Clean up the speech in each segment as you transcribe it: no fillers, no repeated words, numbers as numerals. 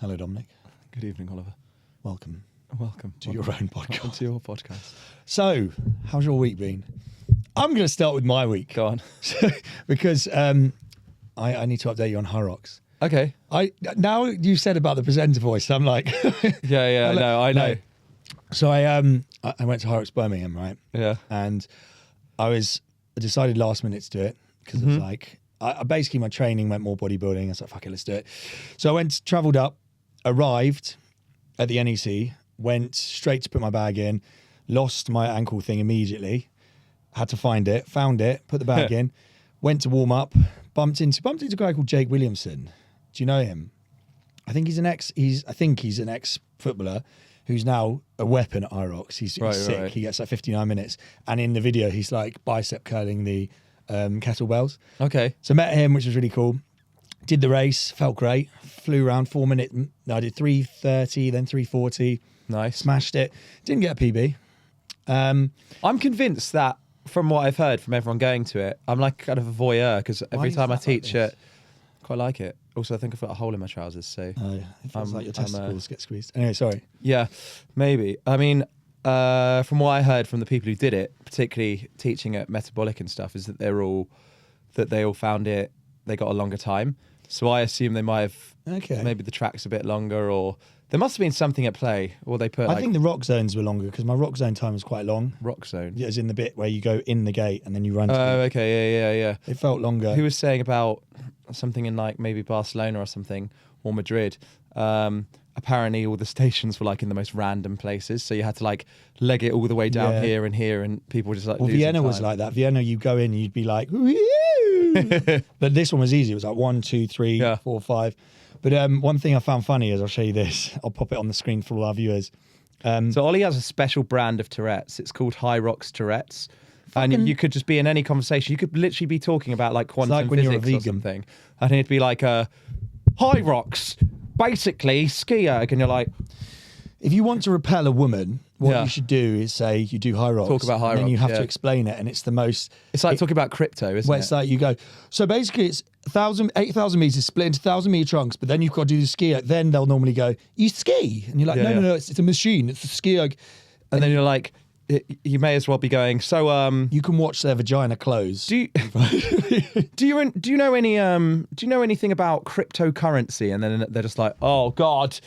Hello, Dominic. Good evening, Oliver. Welcome To your own podcast. Welcome to your podcast. So, how's your week been? I'm going to start with my week. Go on. Because I need to update you on Hyrox. Okay. Now you said about the presenter voice, I'm like... Yeah, I know. No. So I went to Hyrox Birmingham, right? Yeah. And I decided last minute to do it because it was like... I basically, my training went more bodybuilding. I was like, fuck it, let's do it. So I travelled up, arrived at the NEC, went straight to put my bag in, lost my ankle thing immediately, had to find it, found it, put the bag in, went to warm up, bumped into a guy called Jake Williamson. Do you know him? I think he's an ex footballer who's now a weapon at Hyrox. He's sick. Right. He gets like 59 minutes. And in the video, he's like bicep curling the kettlebells. Okay. So met him, which was really cool. Did the race, felt great. Flew around 4 minutes. No, I did 3:30, then 3:40. Nice. Smashed it. Didn't get a PB. I'm convinced that from what I've heard from everyone going to it, I'm like kind of a voyeur because every time I teach it, I quite like it. Also, I think I've got a hole in my trousers, so it feels like your testicles get squeezed. Anyway, sorry. Yeah, maybe. I mean, from what I heard from the people who did it, particularly teaching at Metabolic and stuff, is that they all found it. They got a longer time. So I assume they might have. Okay. Maybe the track's a bit longer, or there must have been something at play. Or they put. I think the rock zones were longer because my rock zone time was quite long. Rock zone. Yeah, as in the bit where you go in the gate and then you run. Oh, okay, yeah. It felt longer. Who was saying about something in like maybe Barcelona or something, or Madrid? Apparently all the stations were like in the most random places, so you had to like leg it all the way down here, and people were just like. Well, Vienna was like that. Vienna, you go in, and you'd be like, woo! But this one was easy. It was like 1, 2, 3, 4, 5. But one thing I found funny is I'll show you this. I'll pop it on the screen for all our viewers. So Ollie has a special brand of Tourette's. It's called Hyrox Tourette's. And you could just be in any conversation. You could literally be talking about like quantum physics or something. And it'd be like Hyrox, basically skier. And you're like... If you want to repel a woman, what you should do is say you do Hyrox. Talk about Hyrox. And then you have to explain it, and it's the most... It's like talking about crypto, isn't it? Where it's like you go, so basically it's 8,000 meters split into 1,000 meter trunks, but then you've got to do the skier. Then they'll normally go, you ski? And you're like, no, it's a machine. It's a skier. And then you're like, you may as well be going, so... you can watch their vagina close. Do you know anything about cryptocurrency? And then they're just like, oh, God...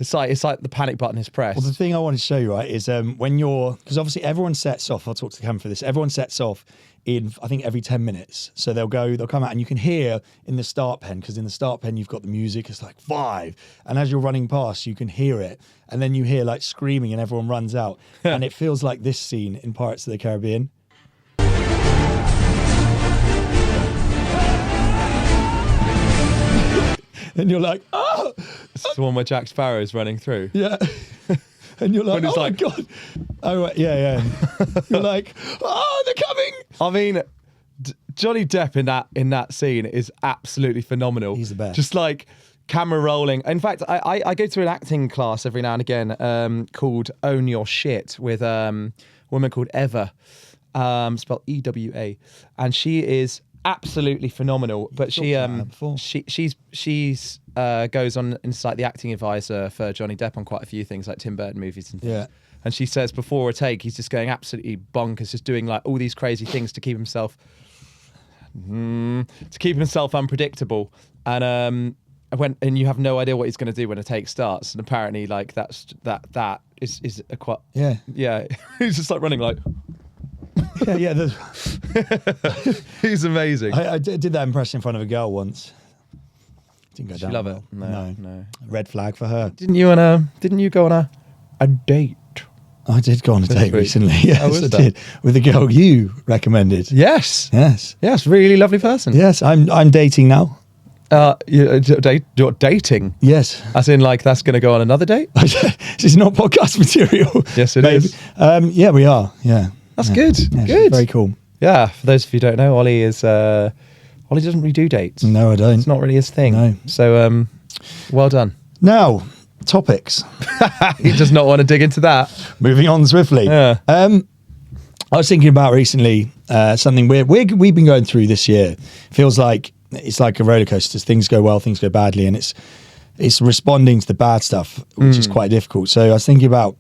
It's like the panic button is pressed. Well, the thing I wanted to show you, right, is when because obviously everyone sets off, I'll talk to the camera for this, everyone sets off in, I think, every 10 minutes. So they'll come out and you can hear in the start pen, because in the start pen, you've got the music, it's like 5. And as you're running past, you can hear it. And then you hear like screaming and everyone runs out. And it feels like this scene in Pirates of the Caribbean. And you're like, oh! It's the one where Jack Sparrow is running through. Yeah. And you're like, oh my God. Oh, right. Yeah. You're like, oh, they're coming. I mean, Johnny Depp in that scene is absolutely phenomenal. He's the best. Just like camera rolling. In fact, I go to an acting class every now and again called Own Your Shit with a woman called Eva, spelled EWA. And she is absolutely phenomenal, but she goes on and like the acting advisor for Johnny Depp on quite a few things like Tim Burton movies and things. Yeah. And she says before a take he's just going absolutely bonkers, just doing like all these crazy things to keep himself unpredictable, and you have no idea what he's going to do when a take starts, and apparently like that is a quite he's just like running like Yeah. He's amazing. I did that impression in front of a girl once. Didn't go down. She love well. it. No. Red flag for her. Didn't you go on a date? I did go on a date recently. Yes, I did. With a girl you recommended. Yes. Really lovely person. Yes, I'm dating now. You're dating? Yes. As in, like, that's going to go on another date? This is not podcast material. Yes, it is. Yeah, we are. Yeah. That's good. Yeah, good. Very cool. Yeah. For those of you who don't know, Ollie doesn't really do dates. No, I don't. It's not really his thing. No. So, well done. Now, topics. He does not want to dig into that. Moving on swiftly. Yeah. I was thinking about recently something we've been going through this year. Feels like it's like a roller coaster. Things go well, things go badly, and it's it's responding to the bad stuff, which is quite difficult. So I was thinking about,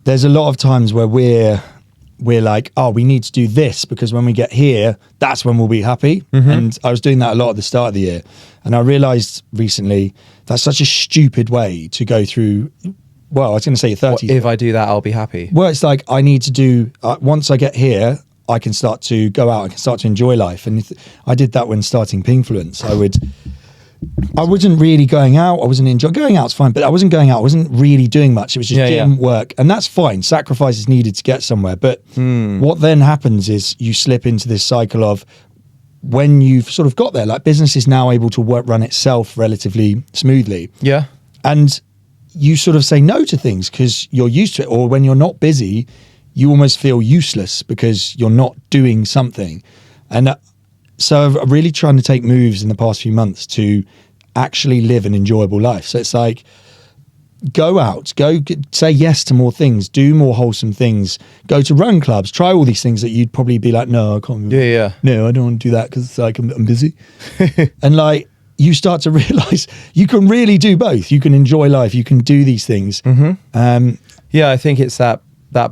there's a lot of times where we're like, oh, we need to do this because when we get here, that's when we'll be happy. And I was doing that a lot at the start of the year. And I realized recently that's such a stupid way to go through. Well, I was going to say 30s. If I do that, I'll be happy. Well, it's like I need to do, once I get here, I can start to go out, I can start to enjoy life. And I did that when starting Pingfluence. I wasn't really going out. I wasn't enjoying going out's fine, but I wasn't going out. I wasn't really doing much. It was just gym work, and that's fine. Sacrifice is needed to get somewhere. But what then happens is you slip into this cycle of, when you've sort of got there, like business is now able to run itself relatively smoothly. Yeah. And you sort of say no to things because you're used to it, or when you're not busy, you almost feel useless because you're not doing something. And so I'm really trying to take moves in the past few months to actually live an enjoyable life. So it's like, go out, say yes to more things, do more wholesome things, go to run clubs, try all these things that you'd probably be like, no, I can't. No, I don't want to do that because it's like I'm busy. And like, you start to realize you can really do both. You can enjoy life. You can do these things. Yeah, I think it's that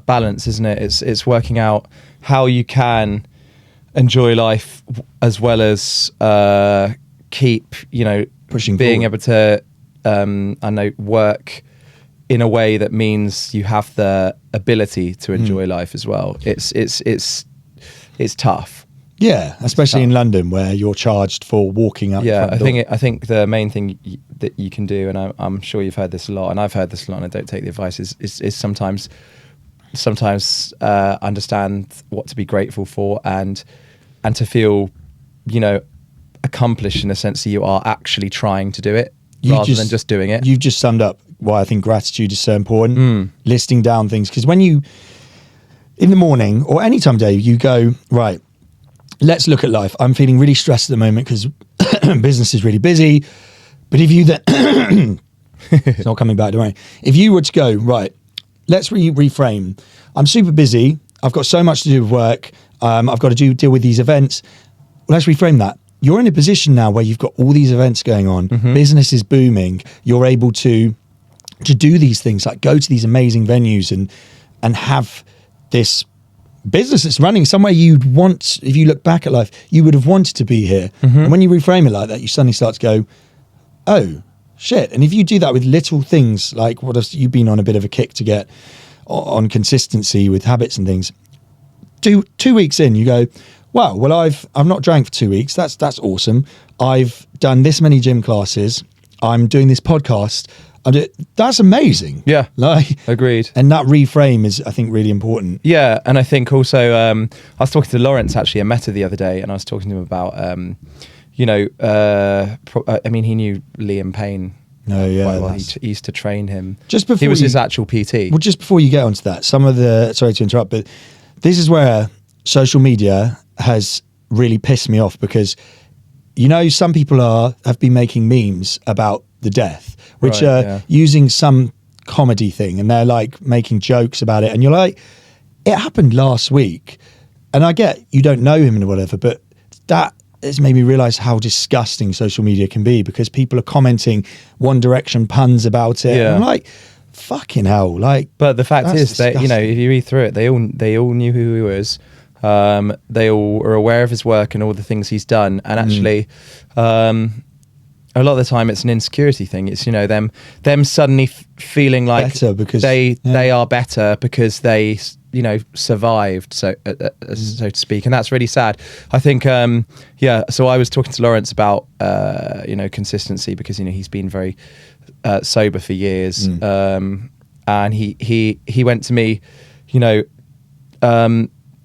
balance, isn't it? It's working out how you can enjoy life as well as keep, pushing being forward. able to, work in a way that means you have the ability to enjoy life as well. It's tough. Yeah, especially in London where you're charged for walking up. Yeah, I think the main thing that you can do, and I'm sure you've heard this a lot, and I've heard this a lot, and I don't take the advice, is sometimes understand what to be grateful for and to feel, accomplished in the sense that you are actually trying to do it rather than just doing it. You've just summed up why I think gratitude is so important. Listing down things, because when you, in the morning or any time of day, you go, right, let's look at life. I'm feeling really stressed at the moment because business is really busy. But if you then, it's not coming back, don't worry. If you were to go, right, let's reframe. I'm super busy. I've got so much to do with work. I've got to deal with these events. Let's reframe that. You're in a position now where you've got all these events going on. Business is booming. You're able to do these things, like go to these amazing venues and have this business that's running somewhere you'd want. If you look back at life, you would have wanted to be here. And when you reframe it like that, you suddenly start to go, oh shit. And if you do that with little things, like you've been on a bit of a kick to get on consistency with habits and things. 2 weeks in, you go, wow, well, I've not drank for 2 weeks. That's awesome. I've done this many gym classes. I'm doing this podcast. That's amazing. Yeah, agreed. And that reframe is, I think, really important. Yeah, and I think also, I was talking to Lawrence actually at Meta the other day, and I was talking to him about, he knew Liam Payne. No, yeah. Well, he used to train him. Just before he was his actual PT. Well, just before you get onto that, sorry to interrupt, but this is where social media has really pissed me off because, some people have been making memes about the death, which are using some comedy thing, and they're like making jokes about it. And you're like, it happened last week. And I get you don't know him and whatever, but that has made me realize how disgusting social media can be because people are commenting One Direction puns about it. Yeah. And I'm like, fucking hell. But the fact is that, disgusting. if you read through it, they all knew who he was. They all are aware of his work and all the things he's done. And actually, a lot of the time it's an insecurity thing. It's, them suddenly feeling like better because they are better because they, survived, so to speak. And that's really sad. I think, so I was talking to Lawrence about, consistency because, he's been very sober for years. And he went to me,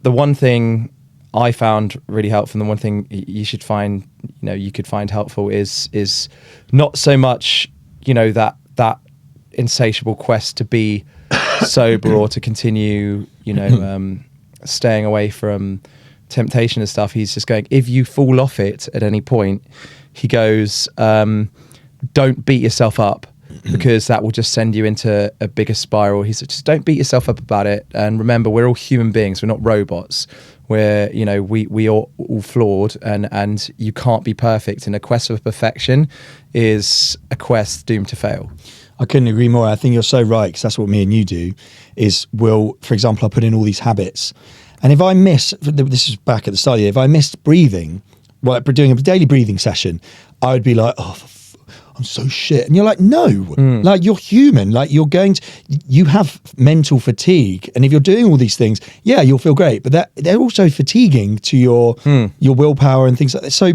the one thing I found really helpful, and the one thing you should find, you could find helpful is not so much, that insatiable quest to be sober or to continue, staying away from temptation and stuff. He's just going, if you fall off it at any point, he goes, don't beat yourself up. because that will just send you into a bigger spiral. He said, just don't beat yourself up about it. And remember, we're all human beings. We're not robots. We're, you know, we are all flawed, and you can't be perfect. And a quest for perfection is a quest doomed to fail. I couldn't agree more. I think you're so right, because that's what me and you do, is for example, I put in all these habits. And if I miss, this is back at the start of the year, if I missed breathing, like doing a daily breathing session, I would be like, oh, I'm so shit. And you're like, no, like you're human. Like you have mental fatigue. And if you're doing all these things, yeah, you'll feel great. But they're also fatiguing to your willpower and things like that. So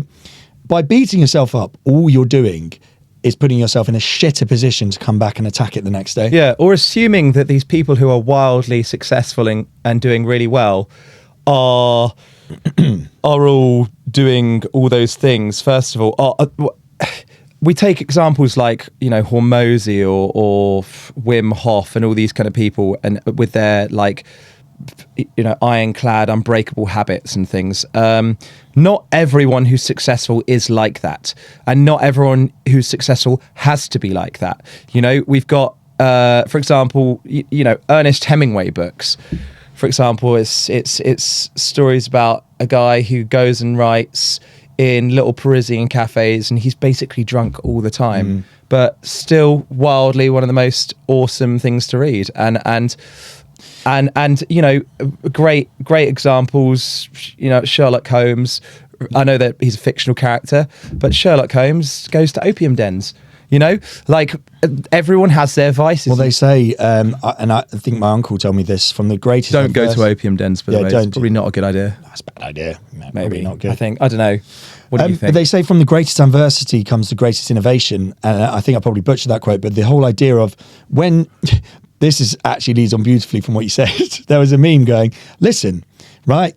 by beating yourself up, all you're doing is putting yourself in a shitter position to come back and attack it the next day. Yeah, or assuming that these people who are wildly successful and doing really well are all doing all those things. First of all, we take examples like, you know, Hormozy or Wim Hof and all these kind of people, and with their like, you know, ironclad, unbreakable habits and things. Not everyone who's successful is like that, and not everyone who's successful has to be like that. You know, we've got, for example, you know, Ernest Hemingway books. For example, it's stories about a guy who goes and writes in little Parisian cafes, and he's basically drunk all the time, but still wildly one of the most awesome things to read. And you know, great examples, you know, Sherlock Holmes. I know that he's a fictional character, but Sherlock Holmes goes to opium dens. You know, like everyone has their vices. Well, they say, and I think my uncle told me this, from the greatest. Don't go to opium dens, by the way. It's probably not a good idea. That's a bad idea. Maybe not good. I don't know. What do you think? But they say from the greatest adversity comes the greatest innovation. And I think I probably butchered that quote, but the whole idea of when this is actually leads on beautifully from what you said. There was a meme going, listen, right?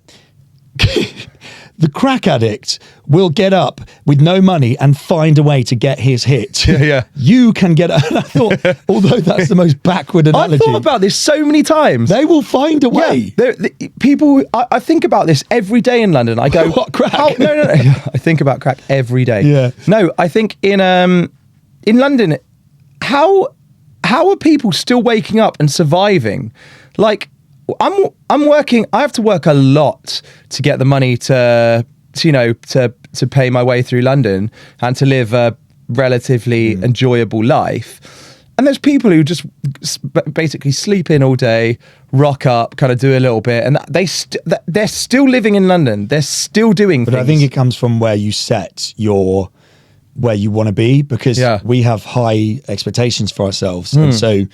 The crack addict will get up with no money and find a way to get his hit. Yeah. You can get up. And I thought, although that's the most backward analogy. I've thought about this so many times. They will find a way. Yeah, people, I think about this every day in London. I go, what, crack? No. I think about crack every day. Yeah. No, I think in London, how are people still waking up and surviving? Like, I'm working. I have to work a lot to get the money to pay my way through London and to live a relatively enjoyable life. And there's people who just basically sleep in all day, rock up, kind of do a little bit, and they're still living in London. They're still doing things. But I think it comes from where you set where you want to be, because we have high expectations for ourselves, and so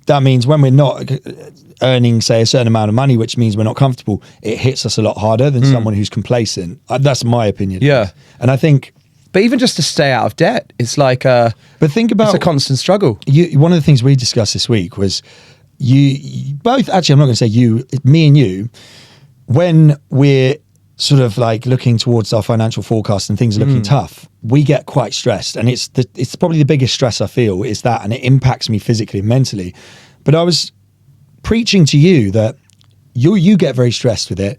that means when we're not earning, say, a certain amount of money, which means we're not comfortable, it hits us a lot harder than someone who's complacent. That's my opinion. Yeah. And I think... But even just to stay out of debt, it's like but think about... It's a constant struggle. One of the things we discussed this week was you both, actually, I'm not going to say you, me and you, when we're sort of like looking towards our financial forecast and things are looking tough, we get quite stressed. And it's probably the biggest stress I feel is that, and it impacts me physically and mentally. But I was preaching to you that you get very stressed with it.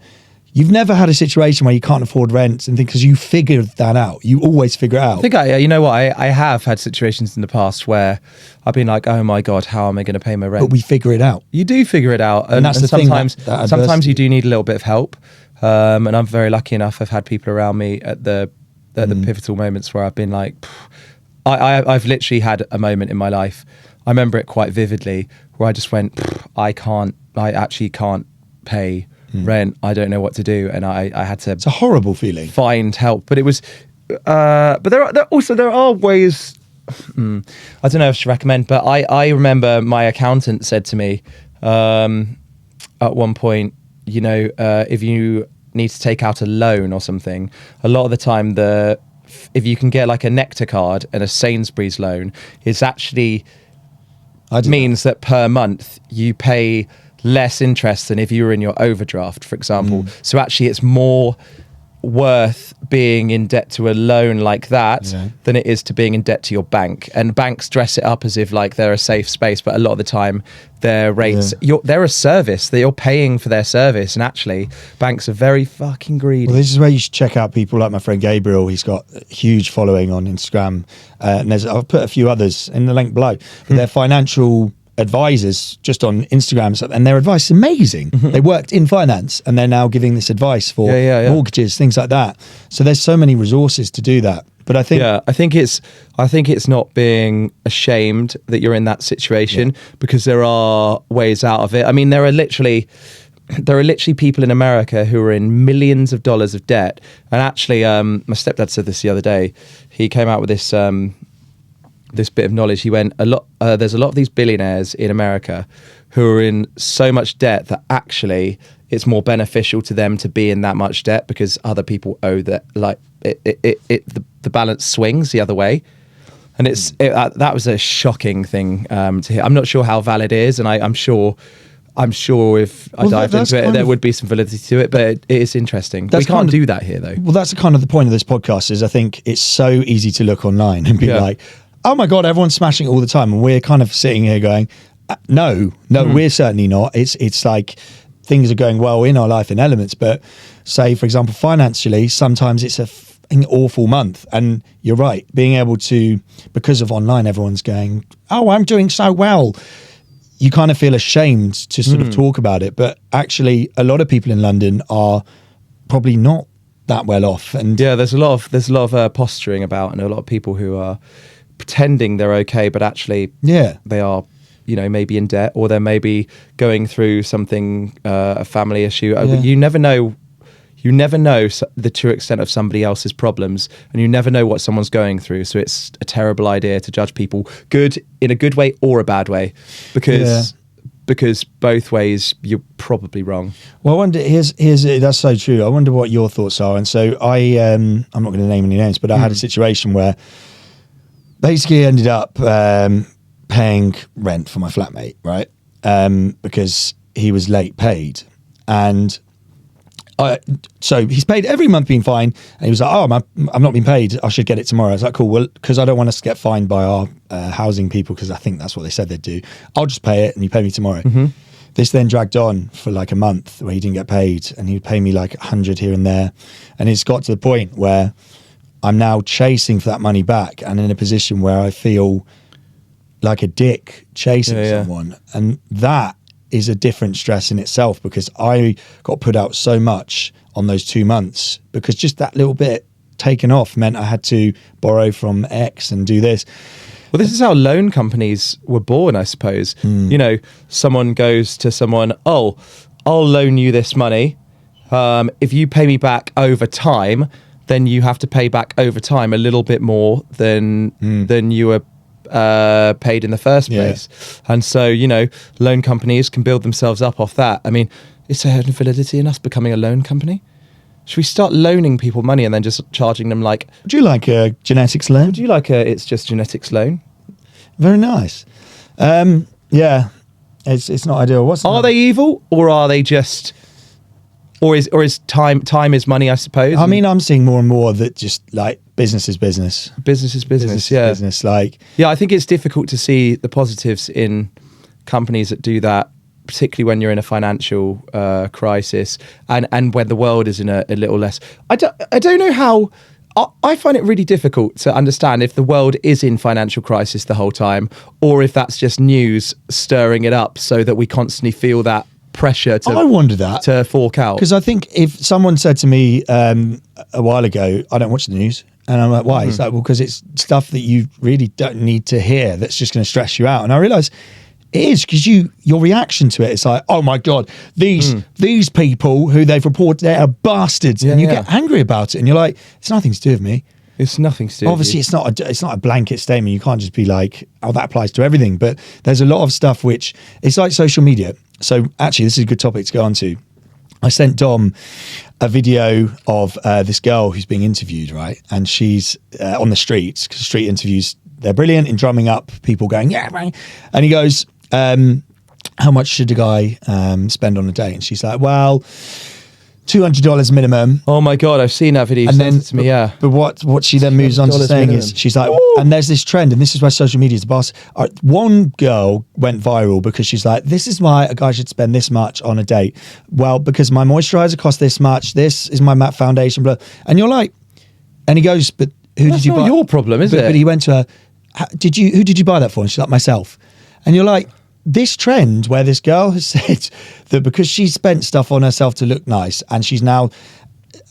You've never had a situation where you can't afford rent and things, because you figured that out. You always figure it out. I think you know what? I have had situations in the past where I've been like, oh my God, how am I going to pay my rent? But we figure it out. You do figure it out. And that's the sometimes, thing. That sometimes you do need a little bit of help. And I'm very lucky enough. I've had people around me at the pivotal moments where I've been like, I've literally had a moment in my life. I remember it quite vividly where I just went, I actually can't pay rent. I don't know what to do. And I had to... It's a horrible feeling. ...find help. But it was... but there are ways... I don't know if I should recommend, but I remember my accountant said to me at one point, you know, if you need to take out a loan or something, a lot of the time if you can get like a Nectar card and a Sainsbury's loan, it's actually... means that per month you pay less interest than if you were in your overdraft, for example. So actually it's more worth being in debt to a loan like that than it is to being in debt to your bank. And banks dress it up as if like they're a safe space, but a lot of the time their rates, they're a service that you're paying for their service. And actually banks are very fucking greedy. Well, this is where you should check out people like my friend Gabriel. He's got a huge following on Instagram. And I've put a few others in the link below. But they're financial advisors just on Instagram, and their advice is amazing. They worked in finance and they're now giving this advice for mortgages, things like that. So there's so many resources to do that. But I think it's not being ashamed that you're in that situation, because there are ways out of it. I mean, there are literally people in America who are in millions of dollars of debt. And actually, my stepdad said this the other day. He came out with this this bit of knowledge. He went, there's a lot of these billionaires in America who are in so much debt that actually it's more beneficial to them to be in that much debt, because other people owe that, like the balance swings the other way. And that was a shocking thing to hear. I'm not sure how valid it is, and I'm sure if I dived into it, there would be some validity to it, but it is interesting. We can't do that here, though. Well, that's kind of the point of this podcast, is I think it's so easy to look online and be like, oh my God, everyone's smashing it all the time. And we're kind of sitting here going, no, we're certainly not. It's like things are going well in our life in elements. But say, for example, financially, sometimes it's an awful month. And you're right, being able to, because of online, everyone's going, oh, I'm doing so well. You kind of feel ashamed to sort of talk about it. But actually, a lot of people in London are probably not that well off. And there's a lot of posturing about, and a lot of people who are pretending they're okay, but actually they are, maybe in debt, or they're maybe going through something, a family issue. You never know the true extent of somebody else's problems, and you never know what someone's going through. So it's a terrible idea to judge people in a good way or a bad way, because both ways you're probably wrong. Well, I wonder, here's that's so true. I wonder what your thoughts are. And so I'm not going to name any names, but I had a situation where basically ended up paying rent for my flatmate, right? Because he was late paid. And so he's paid every month, been fine. And he was like, oh, I'm not being paid. I should get it tomorrow. I was like, cool. Well, because I don't want us to get fined by our housing people, because I think that's what they said they'd do. I'll just pay it and you pay me tomorrow. This then dragged on for like a month where he didn't get paid, and he'd pay me like 100 here and there. And it's got to the point where I'm now chasing for that money back, and in a position where I feel like a dick chasing someone. And that is a different stress in itself, because I got put out so much on those 2 months, because just that little bit taken off meant I had to borrow from X and do this. Well, this is how loan companies were born, I suppose. Someone goes to someone, oh, I'll loan you this money. If you pay me back over time, then you have to pay back over time a little bit more than you were paid in the first place. And so, loan companies can build themselves up off that. I mean, is there any validity in us becoming a loan company? Should we start loaning people money and then just charging them like... Would you like a genetics loan? Would you like a It's Just Genetics loan? Very nice. It's not ideal. Are they evil, or are they just... Or is time is money, I suppose? I mean, I'm seeing more and more that just like business is business. Business is business, Business, like... Yeah, I think it's difficult to see the positives in companies that do that, particularly when you're in a financial crisis and when the world is in a little less... I don't know how... I find it really difficult to understand if the world is in financial crisis the whole time, or if that's just news stirring it up so that we constantly feel that pressure to... I wonder that. To fork out. Because I think if someone said to me a while ago, I don't watch the news, and I'm like, why? It's like, well, because it's stuff that you really don't need to hear that's just going to stress you out. And I realise it is, because your reaction to it is like, oh my God, these people who they've reported, they are bastards, and you get angry about it, and you're like, it's nothing to do with me. It's nothing to do. Obviously, it's not a blanket statement. You can't just be like, oh, that applies to everything. But there's a lot of stuff which it's like social media. So actually, this is a good topic to go on to. I sent Dom a video of this girl who's being interviewed, right? And she's on the streets, because street interviews, they're brilliant in drumming up people going, yeah, right. And he goes, how much should a guy spend on a day? And she's like, well, $200 minimum. Oh my God, I've seen that video. And then, to me, yeah. But what she then moves on to saying is, she's like, and there's this trend, and this is where social media is the boss. One girl went viral because she's like, this is why a guy should spend this much on a date. Well, because my moisturizer costs this much, this is my matte foundation, blah. And you're like, and he goes, but who did you buy? That's not your problem, is it? But he went to her, who did you buy that for? And she's like, myself. And you're like, this trend where this girl has said that because she spent stuff on herself to look nice and she's now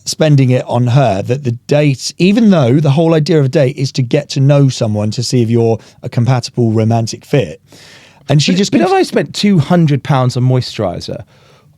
spending it on her, that the date, even though the whole idea of a date is to get to know someone to see if you're a compatible romantic fit. And she just... But if I spent £200 on moisturiser...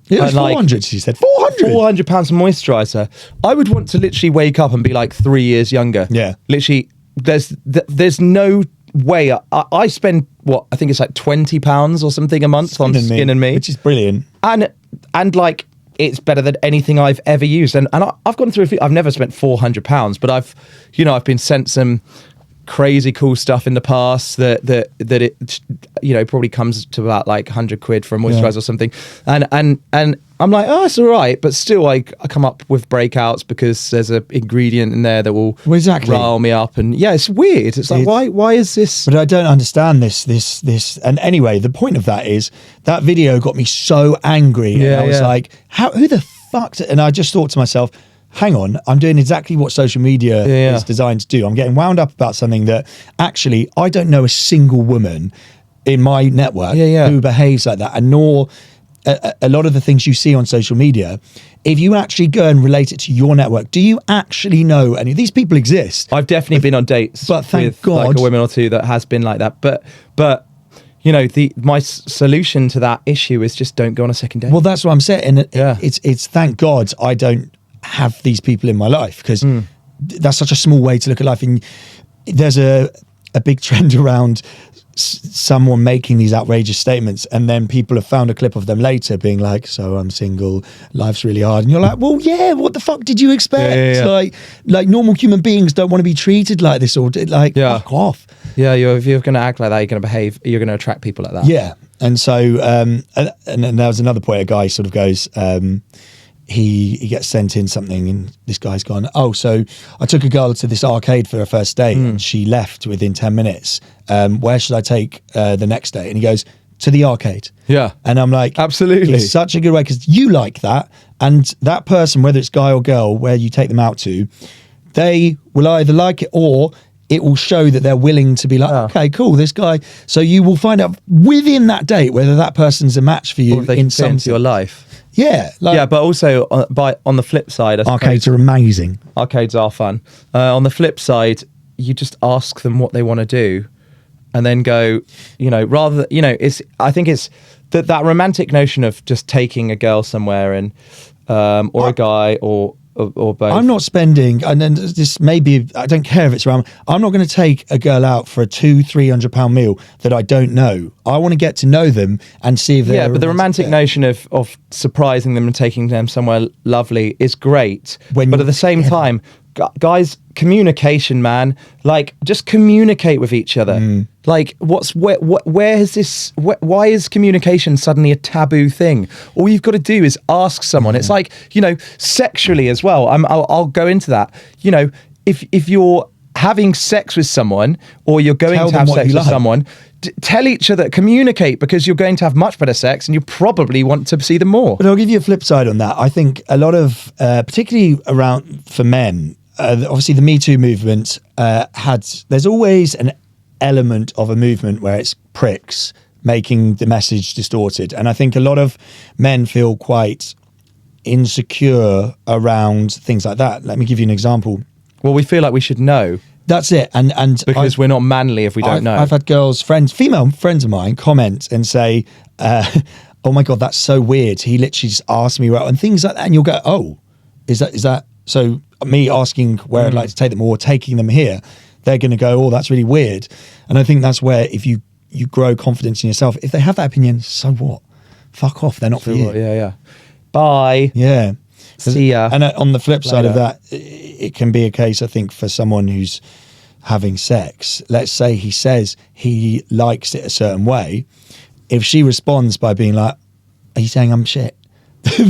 It was 400, she said. 400? £400 on moisturiser. I would want to literally wake up and be like 3 years younger. Yeah. Literally, there's no way. I spend, I think it's like £20 or something a month on Skin and Me. Which is brilliant. And like, it's better than anything I've ever used. And I've gone through a few, I've never spent £400, but I've been sent some crazy cool stuff in the past that it probably comes to about like 100 quid for a moisturizer or something. And I'm like, oh, it's all right. But still, I come up with breakouts because there's an ingredient in there that will rile me up. And yeah, it's weird. It's like, why is this? But I don't understand this. And anyway, the point of that is that video got me so angry. Yeah, and I was like, who the fuck? And I just thought to myself, hang on, I'm doing exactly what social media is designed to do. I'm getting wound up about something that actually I don't know a single woman in my network who behaves like that, and nor a lot of the things you see on social media. If you actually go and relate it to your network, do you actually know any of these people exist? I've definitely been on dates with God, like a woman or two that has been like that. But you know, my solution to that issue is just don't go on a second date. Well, that's what I'm saying. It's thank God I don't have these people in my life, because that's such a small way to look at life. And there's a big trend around someone making these outrageous statements, and then people have found a clip of them later being like, so I'm single, life's really hard, and you're like, well, yeah, what the fuck did you expect? Like normal human beings don't want to be treated like this, or like fuck off. Yeah, if you're going to act like that, you're going to behave, you're going to attract people like that. Yeah. And so and then there was another point, a guy sort of goes, he gets sent in something, and this guy's gone, oh, so I took a girl to this arcade for her first date and she left within 10 minutes. Where should I take the next date? And he goes, to the arcade. Yeah. And I'm like, absolutely. It's such a good way, because you like that. And that person, whether it's guy or girl, where you take them out to, they will either like it, or it will show that they're willing to be like, okay, cool, this guy. So you will find out within that date whether that person's a match for you in some into your life. Yeah. But also on the flip side, arcades are amazing. Arcades are fun. On the flip side, you just ask them what they want to do, and then go, rather than, I think it's that romantic notion of just taking a girl somewhere and or a guy or both. I'm not spending, and then this maybe, I don't care if it's around, I'm not going to take a girl out for a £200-300 meal that I don't know. I want to get to know them and see if they're... Yeah, but the romantic notion of surprising them and taking them somewhere lovely is great. But at the same time, guys, communication, man. Like, just communicate with each other. Like, where is this? Why is communication suddenly a taboo thing? All you've got to do is ask someone. It's like, sexually as well. I'll go into that. If you're having sex with someone, or you're going to have sex with someone, tell each other, communicate, because you're going to have much better sex and you probably want to see them more. But I'll give you a flip side on that. I think a lot of, particularly around for men, obviously the Me Too movement there's always an element of a movement where it's pricks making the message distorted. And I think a lot of men feel quite insecure around things like that. Let me give you an example. Well, we feel like we should know. That's it. And because we're not manly if we don't know. I've had female friends of mine comment and say, oh my God, that's so weird. He literally just asked me, and things like that. And you'll go, oh, is that? So me asking where I'd like to take them, or taking them here, they're going to go, oh, that's really weird. And I think that's where, if you grow confidence in yourself, if they have that opinion, so what? Fuck off. They're not for you. Yeah. Bye. Yeah. See ya. And on the flip side of that, it can be a case, I think, for someone who's having sex. Let's say he says he likes it a certain way. If she responds by being like, are you saying I'm shit?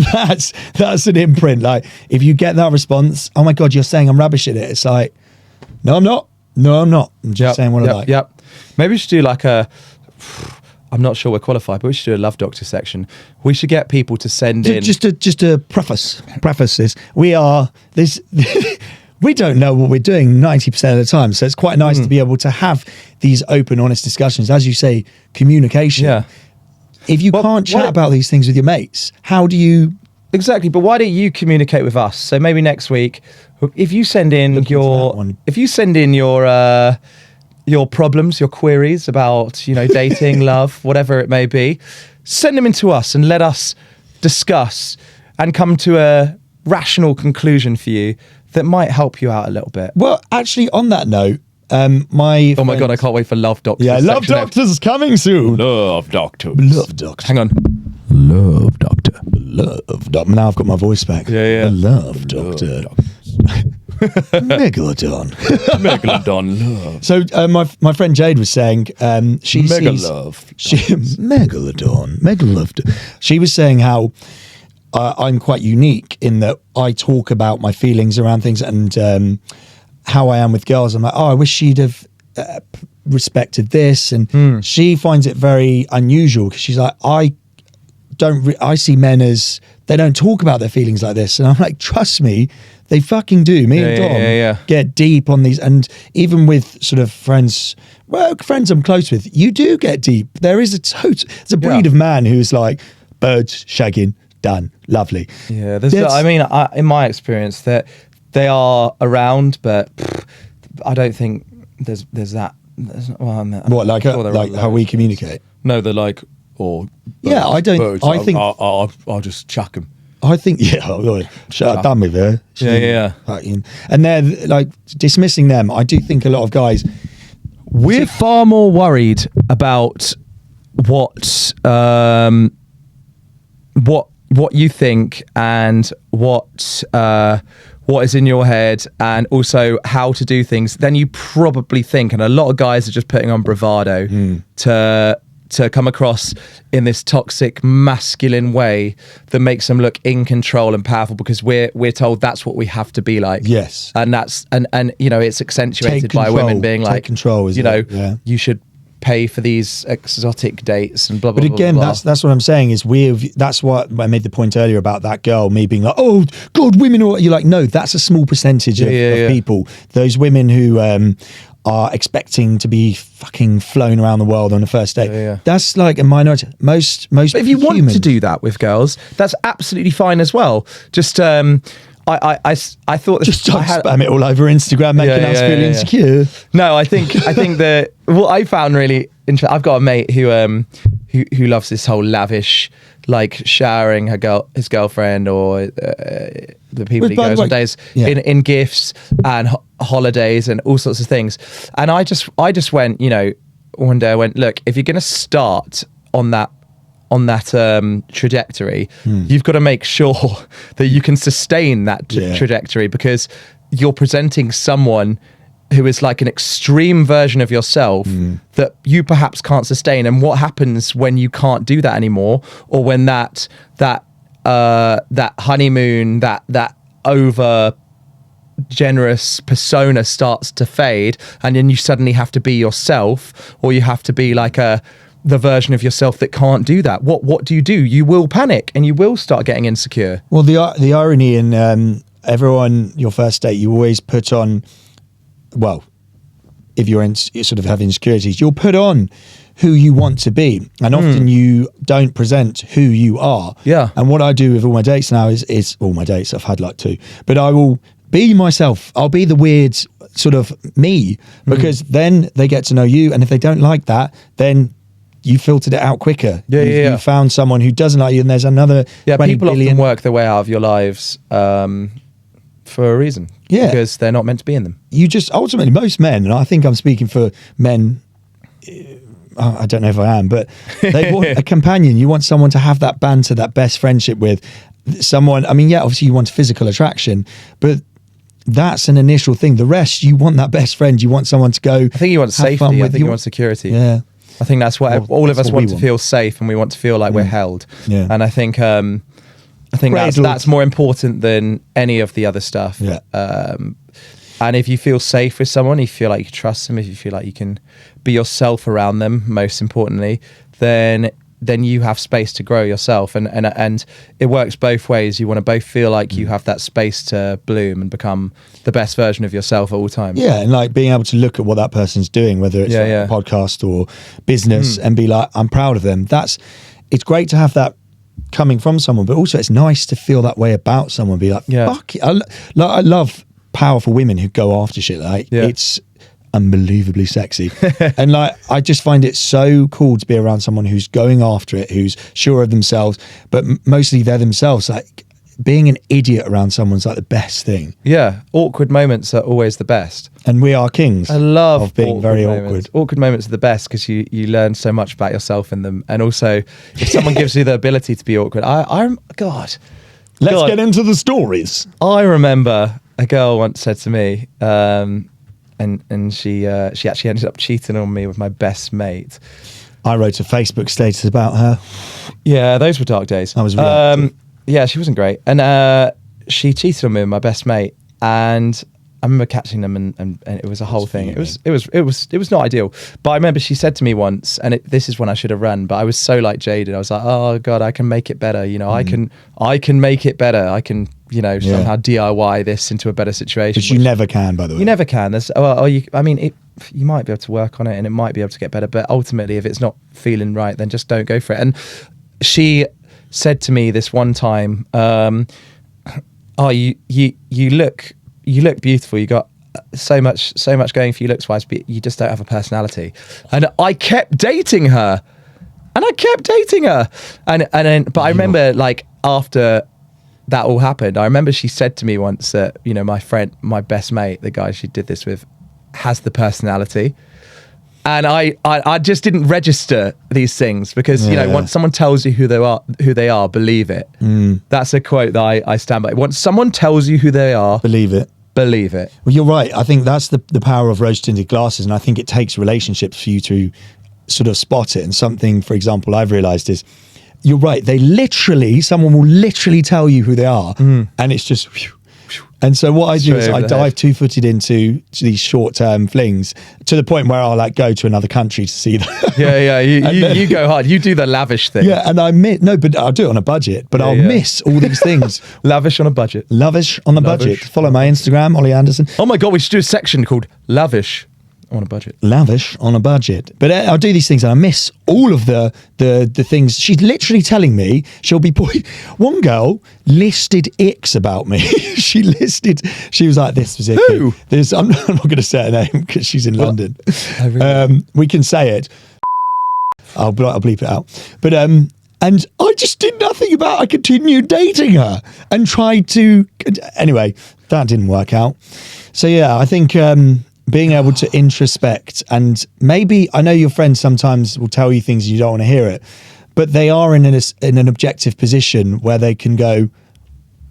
that's an imprint. Like, if you get that response, oh my God, you're saying I'm rubbish at it. It's like, no, I'm not. No, I'm not. I'm just saying what I like. Yep. Maybe we should do like I'm not sure we're qualified, but we should do a Love Doctor section. We should get people to send in. Just a preface this. We are this. We don't know what we're doing 90% of the time. So it's quite nice to be able to have these open, honest discussions. As you say, communication. Yeah. If you can't chat about these things with your mates, how do you... Exactly, but why don't you communicate with us? So maybe next week, if you send in your problems, your queries about, dating, love, whatever it may be, send them in to us and let us discuss and come to a rational conclusion for you that might help you out a little bit. Well, actually, on that note, oh my God, I can't wait for Love Doctors. Yeah, Love Doctors coming soon. Love Doctors. Love Doctor. Hang on. Love Doctor. Love Doctor. Now I've got my voice back. Yeah. The Love Doctor. Megalodon. Megalodon love. So my friend Jade was saying she sees Megalodon. She was saying how I'm quite unique in that I talk about my feelings around things and how I am with girls. I'm like, I wish she'd have respected this, and she finds it very unusual because she's like, I see men as they don't talk about their feelings like this, and I'm like, trust me, they fucking do. Me and Dom get deep on these, and even with sort of friends I'm close with, you do get deep. There is it's a breed of man who's like birds shagging, done, lovely. Yeah, in my experience, that they are around, but I don't think there's that. Like how we communicate? No, they're like, birds, I don't. Birds, I think I'll just chuck them. I think done with her. Yeah. And they're like dismissing them. I do think a lot of guys. We're far more worried about what you think and what is in your head, and also how to do things than you probably think. And a lot of guys are just putting on bravado to come across in this toxic masculine way that makes them look in control and powerful, because we're told that's what we have to be like. Yes. And that's and it's accentuated by women being like, control, you should pay for these exotic dates and blah blah. But again, blah, blah. that's what I'm saying is that's what I made the point earlier about that girl, me being like, oh God, women are. You're like, no, that's a small percentage of people. Those women who are expecting to be fucking flown around the world on a first date. That's like a minority. Most. But if you want to do that with girls, that's absolutely fine as well. Just I thought just spam it all over Instagram, making us feel insecure. No, I think that what I found really interesting. I've got a mate who loves this whole lavish, like showering his girlfriend or the people he goes on days in gifts and holidays and all sorts of things. And I just went, one day I went, look, if you're going to start on that trajectory, you've got to make sure that you can sustain that trajectory, because you're presenting someone who is like an extreme version of yourself that you perhaps can't sustain. And what happens when you can't do that anymore, or when that honeymoon, that over generous persona starts to fade, and then you suddenly have to be yourself, or you have to be like the version of yourself that can't do that. What do? You will panic and you will start getting insecure. Well, the irony in everyone, your first date, you always put on, well, if you're sort of having insecurities, you'll put on who you want to be, and often you don't present who you are. Yeah. And what I do with all my dates now is all my dates, I've had like 2, but I will be myself. I'll be the weird sort of me, because then they get to know you, and if they don't like that, then you filtered it out quicker. You found someone who doesn't like you, and there's another 20 people billion. Often work their way out of your lives for a reason. Yeah. Because they're not meant to be in them. You just, ultimately, most men, and I think I'm speaking for men, I don't know if I am, but they want a companion. You want someone to have that banter, that best friendship with. Someone, I mean, obviously you want physical attraction, but that's an initial thing. The rest, you want that best friend. You want someone to go. I think you want safety. I think you want security. Yeah. I think that's what all of us want to feel safe, and we want to feel like we're held. Yeah. And I think I think that's more important than any of the other stuff. Yeah. And if you feel safe with someone, you feel like you trust them, if you feel like you can be yourself around them, most importantly, then you have space to grow yourself. And it works both ways. You want to both feel like you have that space to bloom and become the best version of yourself at all times. Yeah, and like being able to look at what that person's doing, whether it's a podcast or business, and be like, I'm proud of them. It's great to have that coming from someone, but also it's nice to feel that way about someone. Be like, fuck it. I love powerful women who go after shit. Like it's unbelievably sexy. And like I just find it so cool to be around someone who's going after it, who's sure of themselves, but mostly they're themselves. Like being an idiot around someone's like the best thing. Yeah, awkward moments are always the best. And we are kings. I love of being very awkward. Awkward moments are the best because you learn so much about yourself in them. And also, if someone gives you the ability to be awkward, let's get into the stories. I remember a girl once said to me, and she actually ended up cheating on me with my best mate. I wrote a Facebook status about her. Yeah, those were dark days. I was reactive. Yeah, she wasn't great, and she cheated on me with my best mate, and I remember catching them, and it was a whole thing. It was not ideal. But I remember she said to me once, and this is when I should have run, but I was so like jaded. I was like, oh God, I can make it better. You know, I can make it better. I can, somehow DIY this into a better situation. But you never can, by the way. You never can. You might be able to work on it, and it might be able to get better. But ultimately, if it's not feeling right, then just don't go for it. And she said to me this one time, you look beautiful. You got so much going for you looks wise, but you just don't have a personality. And I kept dating her, but I remember like after that all happened, I remember she said to me once that, my best mate, the guy she did this with, has the personality. And I just didn't register these things because, once someone tells you who they are, believe it. That's a quote that I stand by. Once someone tells you who they are, believe it. Believe it. Well, you're right. I think that's the power of rose-tinted glasses. And I think it takes relationships for you to sort of spot it. And something, for example, I've realized is, you're right. Someone will literally tell you who they are. And it's just... Whew. And so what I do is I dive two-footed into these short-term flings to the point where I'll like go to another country to see them. Yeah. You go hard. You do the lavish thing. Yeah, and but I'll do it on a budget. But I'll miss all these things. Lavish on a budget. Lavish on a budget. Follow my Instagram, Ollie Anderson. Oh my God, we should do a section called Lavish on a budget. Lavish on a budget. But I'll do these things and I miss all of the things. She's literally telling me one girl listed icks about me. She was like, this was it. Who? I'm not going to say her name because she's in London. Oh, really? We can say it. I'll bleep it out. But and I just did nothing about it. I continued dating her and tried to... Anyway, that didn't work out. So yeah, I think... being able to introspect, and maybe I know your friends sometimes will tell you things you don't want to hear it, but they are in an objective position where they can go,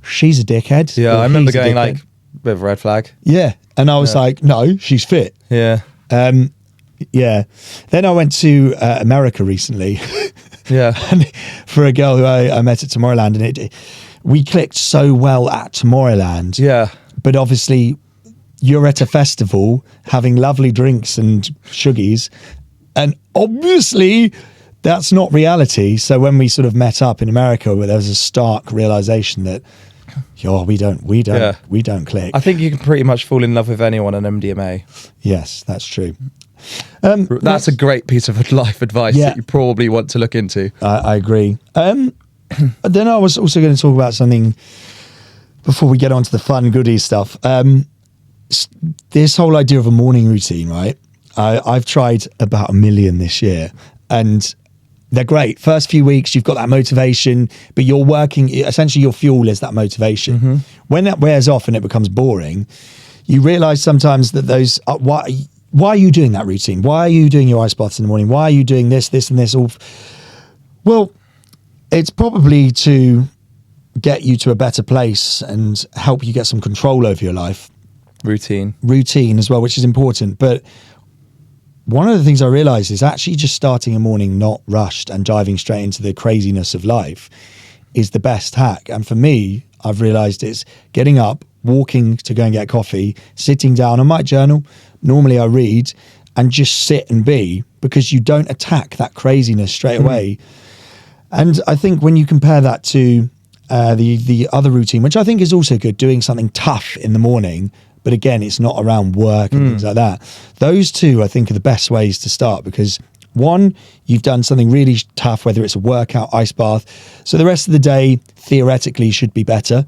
she's a dickhead. Yeah, I remember going like, bit of a red flag. Yeah, and I was like, no, she's fit. Yeah. Yeah. Then I went to America recently. Yeah. And for a girl who I met at Tomorrowland, and we clicked so well at Tomorrowland. Yeah. But obviously... you're at a festival having lovely drinks and sugies, and obviously that's not reality. So when we sort of met up in America, where there was a stark realization that, we don't click. I think you can pretty much fall in love with anyone on MDMA. Yes, that's true. That's a great piece of life advice that you probably want to look into. I agree. Then I was also going to talk about something before we get on to the fun goodies stuff. This whole idea of a morning routine, right? I've tried about 1 million this year, and they're great. First few weeks, you've got that motivation, but you're working, essentially your fuel is that motivation. Mm-hmm. When that wears off and it becomes boring, you realize sometimes that why are you doing that routine? Why are you doing your ice baths in the morning? Why are you doing this, and this? Well, it's probably to get you to a better place and help you get some control over your life. Routine as well, which is important. But one of the things I realized is actually just starting a morning not rushed and diving straight into the craziness of life is the best hack. And for me, I've realized it's getting up, walking to go and get coffee, sitting down. I might journal. Normally I read, and just sit and be, because you don't attack that craziness straight away. And I think when you compare that to the other routine, which I think is also good, doing something tough in the morning, but again, it's not around work and things like that. Those two, I think, are the best ways to start, because one, you've done something really tough, whether it's a workout, ice bath. So the rest of the day, theoretically, should be better,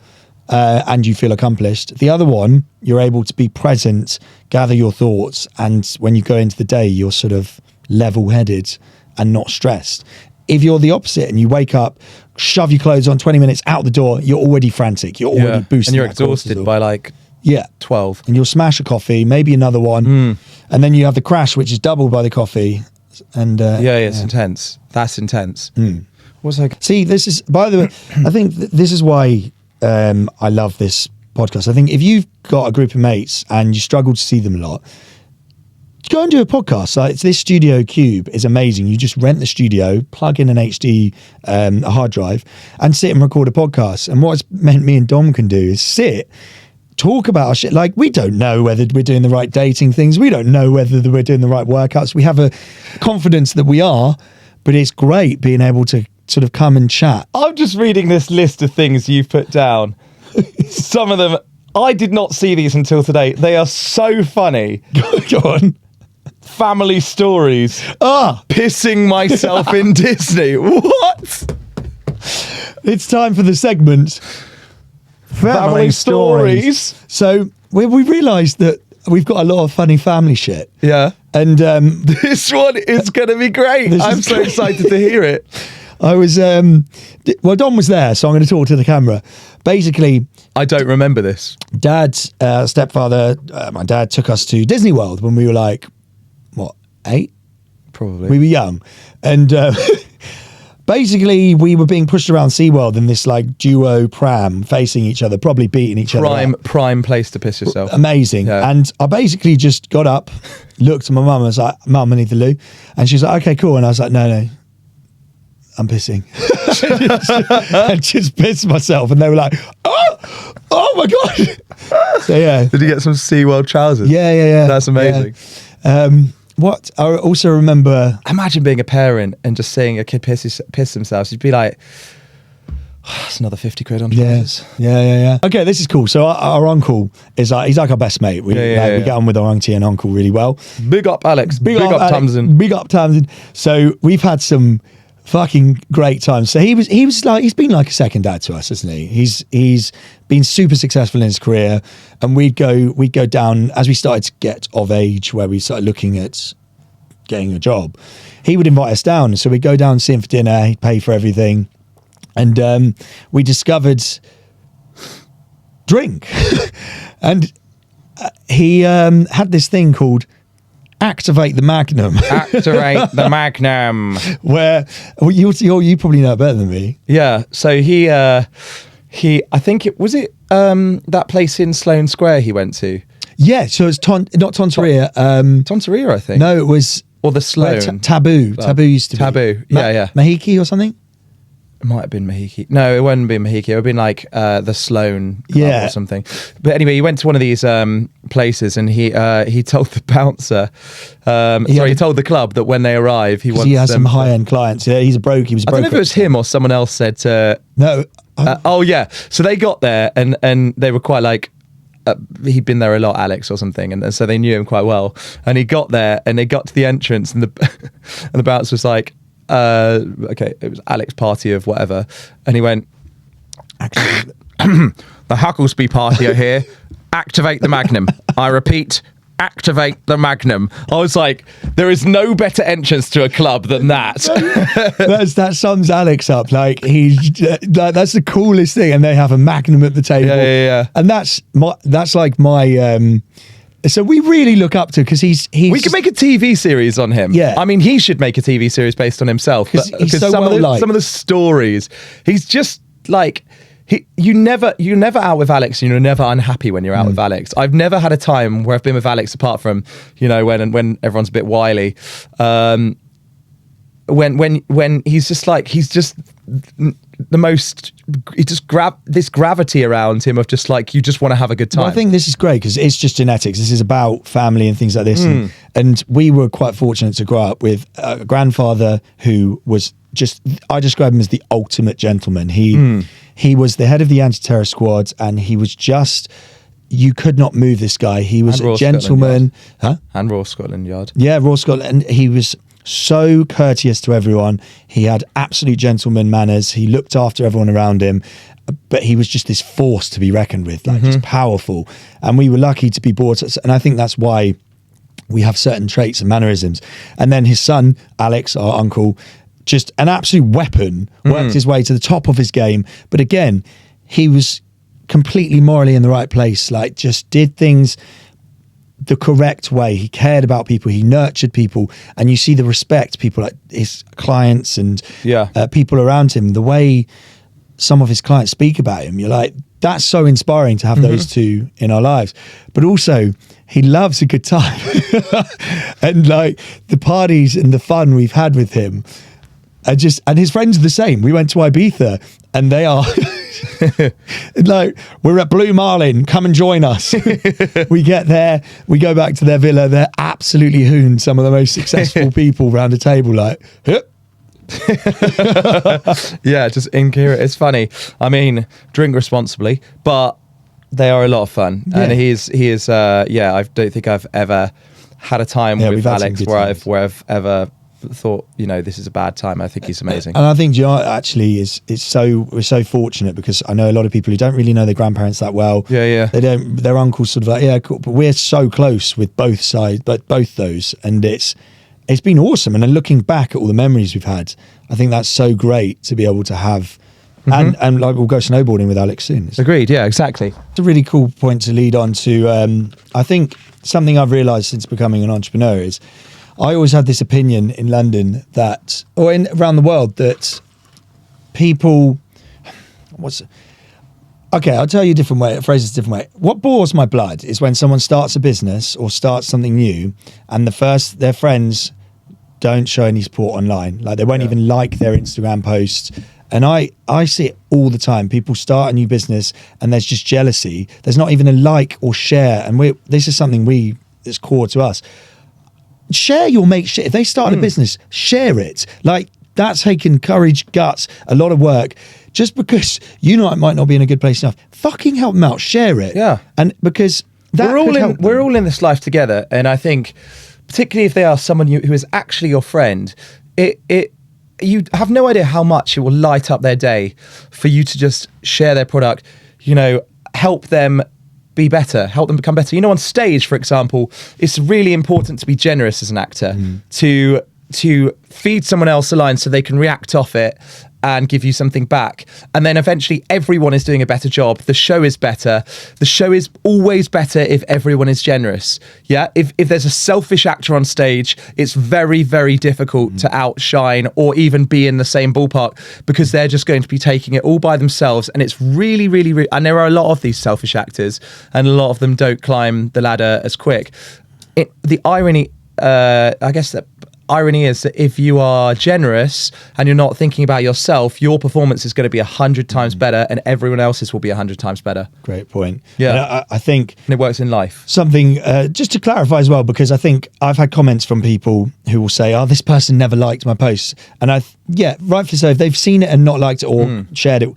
and you feel accomplished. The other one, you're able to be present, gather your thoughts, and when you go into the day, you're sort of level-headed and not stressed. If you're the opposite and you wake up, shove your clothes on, 20 minutes out the door, you're already frantic. You're already boosting. And you're exhausted by like 12. And you'll smash a coffee, maybe another one. And then you have the crash, which is doubled by the coffee. And it's intense. That's intense. What's like? See, this is, by the way, I think this is why I love this podcast. I think if you've got a group of mates and you struggle to see them a lot, go and do a podcast. Like, this Studio Cube is amazing. You just rent the studio, plug in an HD a hard drive, and sit and record a podcast. And what's meant me and Dom can do is sit, talk about our shit. Like, we don't know whether we're doing the right dating things. We don't know whether we're doing the right workouts. We have a confidence that we are, but it's great being able to sort of come and chat. I'm just reading this list of things you've put down. Some of them, I did not see these until today. They are so funny. Go on. Family stories. Pissing myself in Disney. What? It's time for the segment. Family stories. So we realised that we've got a lot of funny family shit. Yeah. And this one is going to be great. I'm so excited to hear it. I was, Dom was there, so I'm going to talk to the camera. Basically, I don't remember this. Dad's stepfather, my dad took us to Disney World when we were like, 8? Probably. We were young. And basically, we were being pushed around SeaWorld in this like duo pram, facing each other, probably beating each other up. Prime place to piss yourself. Amazing. Yeah. And I basically just got up, looked at my mum, and was like, Mum, I need the loo. And she's like, okay, cool. And I was like, no, I'm pissing. And just pissed myself. And they were like, oh my God. So yeah. Did you get some SeaWorld trousers? Yeah. That's amazing. Yeah. What I also remember... Imagine being a parent and just seeing a kid piss themselves. You'd be like, it's another 50 quid on trousers. Yeah. Okay, this is cool. So our uncle is like, he's like our best mate. We get on with our auntie and uncle really well. Big up Alex. Big up Alex. Tamsin. Big up Tamsin. So we've had some fucking great times. So he was like, he's been like a second dad to us, hasn't he? He's been super successful in his career, and we'd go down as we started to get of age, where we started looking at getting a job. He would invite us down, so we'd go down and see him for dinner. He'd pay for everything, and we discovered drink, and he had this thing called Activate the Magnum. Activate the Magnum. Where you probably know it better than me. Yeah. So he I think it was that place in Sloane Square he went to. Yeah. So it's not Tonteria. Tonteria, I think. No, it was the Sloane. Taboo. Taboo used to be. Taboo. Yeah. Mahiki or something. It might have been Mahiki. No, it wouldn't be Mahiki. It would have been like the Sloane Club or something. But anyway, he went to one of these places, and he told the bouncer, he told the club that when they arrive, he has some high-end clients. Yeah, he's a broke. He was a broke. I don't know if it was him or someone else said to... No. So they got there, and they were quite like... he'd been there a lot, Alex or something, and so they knew him quite well. And he got there, and they got to the entrance, and the bouncer was like... okay, it was Alex's party of whatever, and he went, the Hucklesby party are here. Activate the Magnum. I repeat, activate the Magnum. I was like, there is no better entrance to a club than that. that sums Alex up. Like, that's the coolest thing, and they have a Magnum at the table. Yeah. And that's like my. So we really look up to, because he's... We could make a TV series on him. Yeah. I mean, he should make a TV series based on himself. Because so some of the stories, he's just like... You're never out with Alex, and you're never unhappy when you're out with Alex. I've never had a time where I've been with Alex, apart from, when everyone's a bit wily. When he's just like, the most, he just this gravity around him of just like, you just want to have a good time. Well, I think this is great because it's just genetics. This is about family and things like this. And we were quite fortunate to grow up with a grandfather who was just, I describe him as the ultimate gentleman. He was the head of the anti-terror squad, and he was just, you could not move this guy. He was a gentleman. And Royal Scotland Yard. Yeah, Royal Scotland. And he was so courteous to everyone. He had absolute gentleman manners. He looked after everyone around him, but he was just this force to be reckoned with, like just powerful. And we were lucky to be brought up. And I think that's why we have certain traits and mannerisms. And then his son, Alex, our uncle, just an absolute weapon, worked his way to the top of his game. But again, he was completely morally in the right place, like just did things the correct way. He cared about people, he nurtured people, and you see the respect, people like his clients and people around him, the way some of his clients speak about him, you're like, that's so inspiring to have those two in our lives. But also, he loves a good time. And like the parties and the fun we've had with him are just, and his friends are the same. We went to Ibiza and they are like, we're at Blue Marlin, come and join us. We get there, we go back to their villa, they're absolutely hooned, some of the most successful people around a table, like, yeah, just incoherent. It's funny. I mean, drink responsibly, but they are a lot of fun. Yeah. And he is I don't think I've ever had a time with Alex where I've ever thought, you know, this is a bad time. I think he's amazing. And I think, you know, actually we're so fortunate because I know a lot of people who don't really know their grandparents that well. Yeah. Their uncles sort of like, yeah, cool. But we're so close with both sides, but both those. And it's been awesome. And then looking back at all the memories we've had, I think that's so great to be able to have. And like, we'll go snowboarding with Alex soon. Agreed. Yeah, exactly. It's a really cool point to lead on to. I think something I've realized since becoming an entrepreneur is I always had this opinion in London that, or around the world, that people, okay, I'll tell you a different way, phrase it a different way. What bores my blood is when someone starts a business or starts something new and their friends don't show any support online. Like they won't even like their Instagram posts. And I see it all the time. People start a new business and there's just jealousy. There's not even a like or share. And this is something that's core to us. Share your mate's shit. If they start a business, share it. Like that's taken courage, guts, a lot of work. Just because you know it might not be in a good place enough, fucking help them out. Share it. Yeah. And because we're all in this life together. And I think, particularly if they are someone who is actually your friend, you have no idea how much it will light up their day for you to just share their product, you know, help them be better, help them become better. You know, on stage, for example, it's really important to be generous as an actor, to feed someone else a line so they can react off it and give you something back. And then eventually everyone is doing a better job. The show is better. The show is always better if everyone is generous. Yeah. If there's a selfish actor on stage, it's very, very difficult to outshine or even be in the same ballpark because they're just going to be taking it all by themselves. And it's really, really, really, and there are a lot of these selfish actors and a lot of them don't climb the ladder as quick. The irony, I guess that irony is that if you are generous and you're not thinking about yourself, your performance is going to be 100 times better and everyone else's will be 100 times better. Great point. Yeah. I think... And it works in life. Something, just to clarify as well, because I think I've had comments from people who will say, oh, this person never liked my posts. And rightfully so, if they've seen it and not liked it or shared it,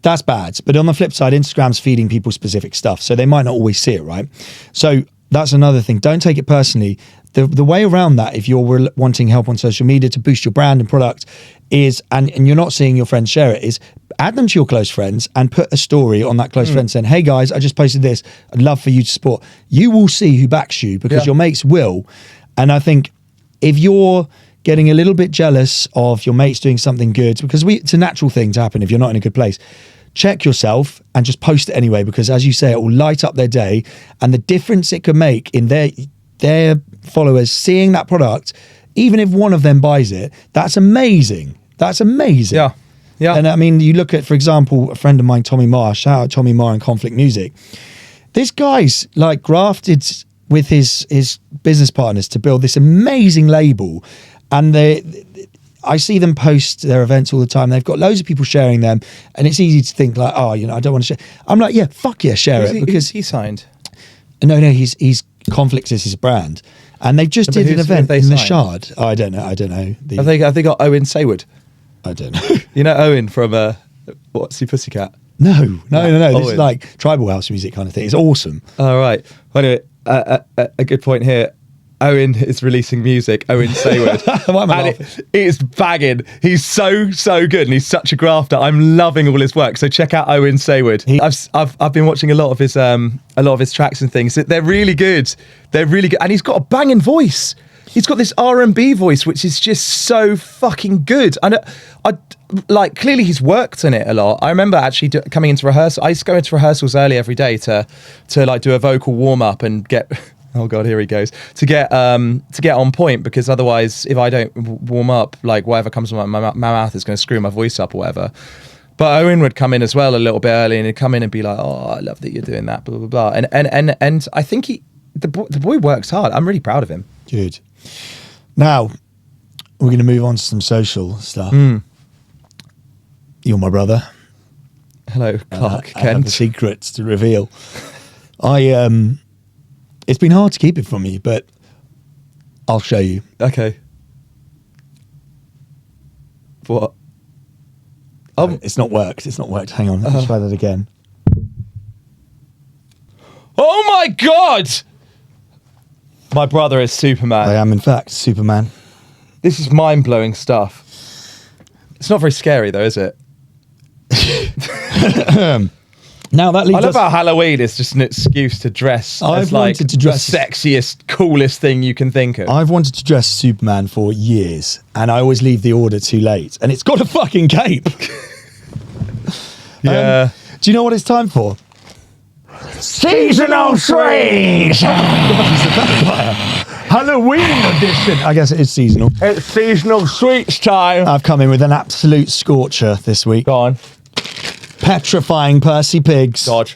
that's bad. But on the flip side, Instagram's feeding people specific stuff, so they might not always see it, right? So that's another thing. Don't take it personally. The way around that, if you're wanting help on social media to boost your brand and product, is, and you're not seeing your friends share it, is add them to your close friends and put a story on that close friend saying, hey guys, I just posted this. I'd love for you to support. You will see who backs you because your mates will. And I think if you're getting a little bit jealous of your mates doing something good, because it's a natural thing to happen if you're not in a good place, check yourself and just post it anyway, because as you say, it will light up their day, and the difference it could make in their followers seeing that product, even if one of them buys it, that's amazing. That's amazing. Yeah. And I mean, you look at, for example, a friend of mine, Tommy Marr, shout out Tommy Marr and Conflict Music. This guy's like grafted with his business partners to build this amazing label. And I see them post their events all the time. They've got loads of people sharing them, and it's easy to think like, oh, I don't want to share. I'm like, yeah, fuck yeah, share it, because he signed. No, he's Conflicts is his brand, and they've just did an event in the Shard. Oh, I don't know. Have they got Owen Saywood? I don't know. You know Owen from What's Your Pussycat? No. This is like tribal house music kind of thing. It's awesome. All right. Well, anyway, a good point here. Owen is releasing music. Owen Saywood. Why am I laughing? It's bagging. He's so good, and he's such a grafter. I'm loving all his work. So check out Owen Saywood. I've been watching a lot of his tracks and things. They're really good. They're really good, and he's got a banging voice. He's got this R&B voice, which is just so fucking good. And I like, clearly he's worked on it a lot. I remember actually coming into rehearsal. I used to go into rehearsals early every day to like do a vocal warm up and get. Oh God, here he goes. To get on point, because otherwise, if I don't warm up, like whatever comes from my mouth is going to screw my voice up or whatever. But Owen would come in as well a little bit early, and he'd come in and be like, "Oh, I love that you're doing that," blah blah blah. And I think the boy works hard. I'm really proud of him. Good. Now we're going to move on to some social stuff. You're my brother. Hello, Clark I have Kent. secrets to reveal. It's been hard to keep it from you, but I'll show you. Okay. What? It's not worked. Hang on. Let's try that again. Oh my God! My brother is Superman. I am, in fact, Superman. This is mind-blowing stuff. It's not very scary, though, is it? Now that leads I love how Halloween is just an excuse to dress as like the sexiest, coolest thing you can think of. I've wanted to dress Superman for years, and I always leave the order too late, and it's got a fucking cape. Yeah. Do you know what it's time for? Seasonal sweets! Halloween edition. I guess it is seasonal. It's seasonal sweets time. I've come in with an absolute scorcher this week. Go on. Petrifying Percy Pigs. God.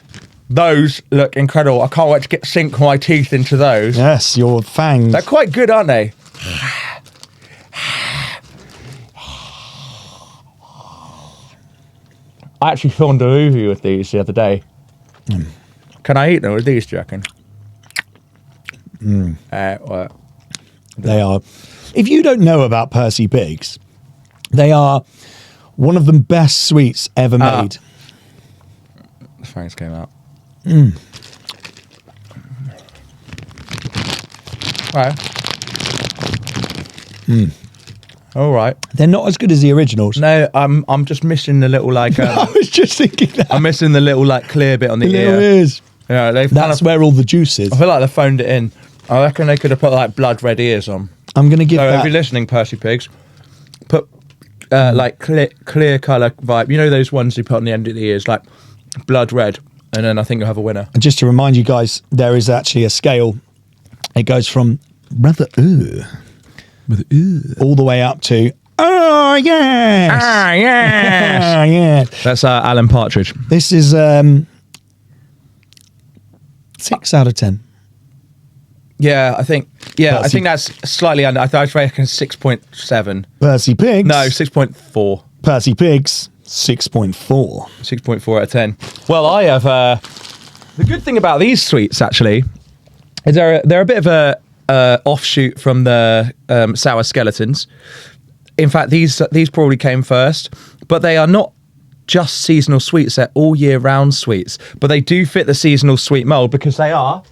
Those look incredible. I can't wait to sink my teeth into those. Yes, your fangs. They're quite good, aren't they? I actually filmed a movie with these the other day. Can I eat them with these, do you reckon? What? They are. If you don't know about Percy Pigs, they are one of the best sweets ever made. The fangs came out. Right. All right. They're not as good as the originals. No, I'm just missing the little like. I was just thinking that. I'm missing the little like clear bit on the ear. Little ears. Yeah, That's where all the juice is. I feel like they phoned it in. I reckon they could have put like blood red ears on. I'm going to give So that. if you're listening, Percy Pigs, put like clear colour vibe. You know those ones you put on the end of the ears, like blood red, and then I think you'll have a winner. And just to remind you guys, there is actually a scale. It goes from rather all the way up to oh yes, yes. ah yeah. That's Alan Partridge. This is 6 out of 10. Yeah, I think. Yeah, Percy. I think that's slightly under. I reckon 6.7. Percy Pigs. No, 6.4. Percy Pigs. 6.4. 6.4 out of 10. Well, I have. The good thing about these sweets actually is they're a bit of a offshoot from the sour skeletons. In fact, these probably came first, but they are not just seasonal sweets. They're all year round sweets, but they do fit the seasonal sweet mold because they are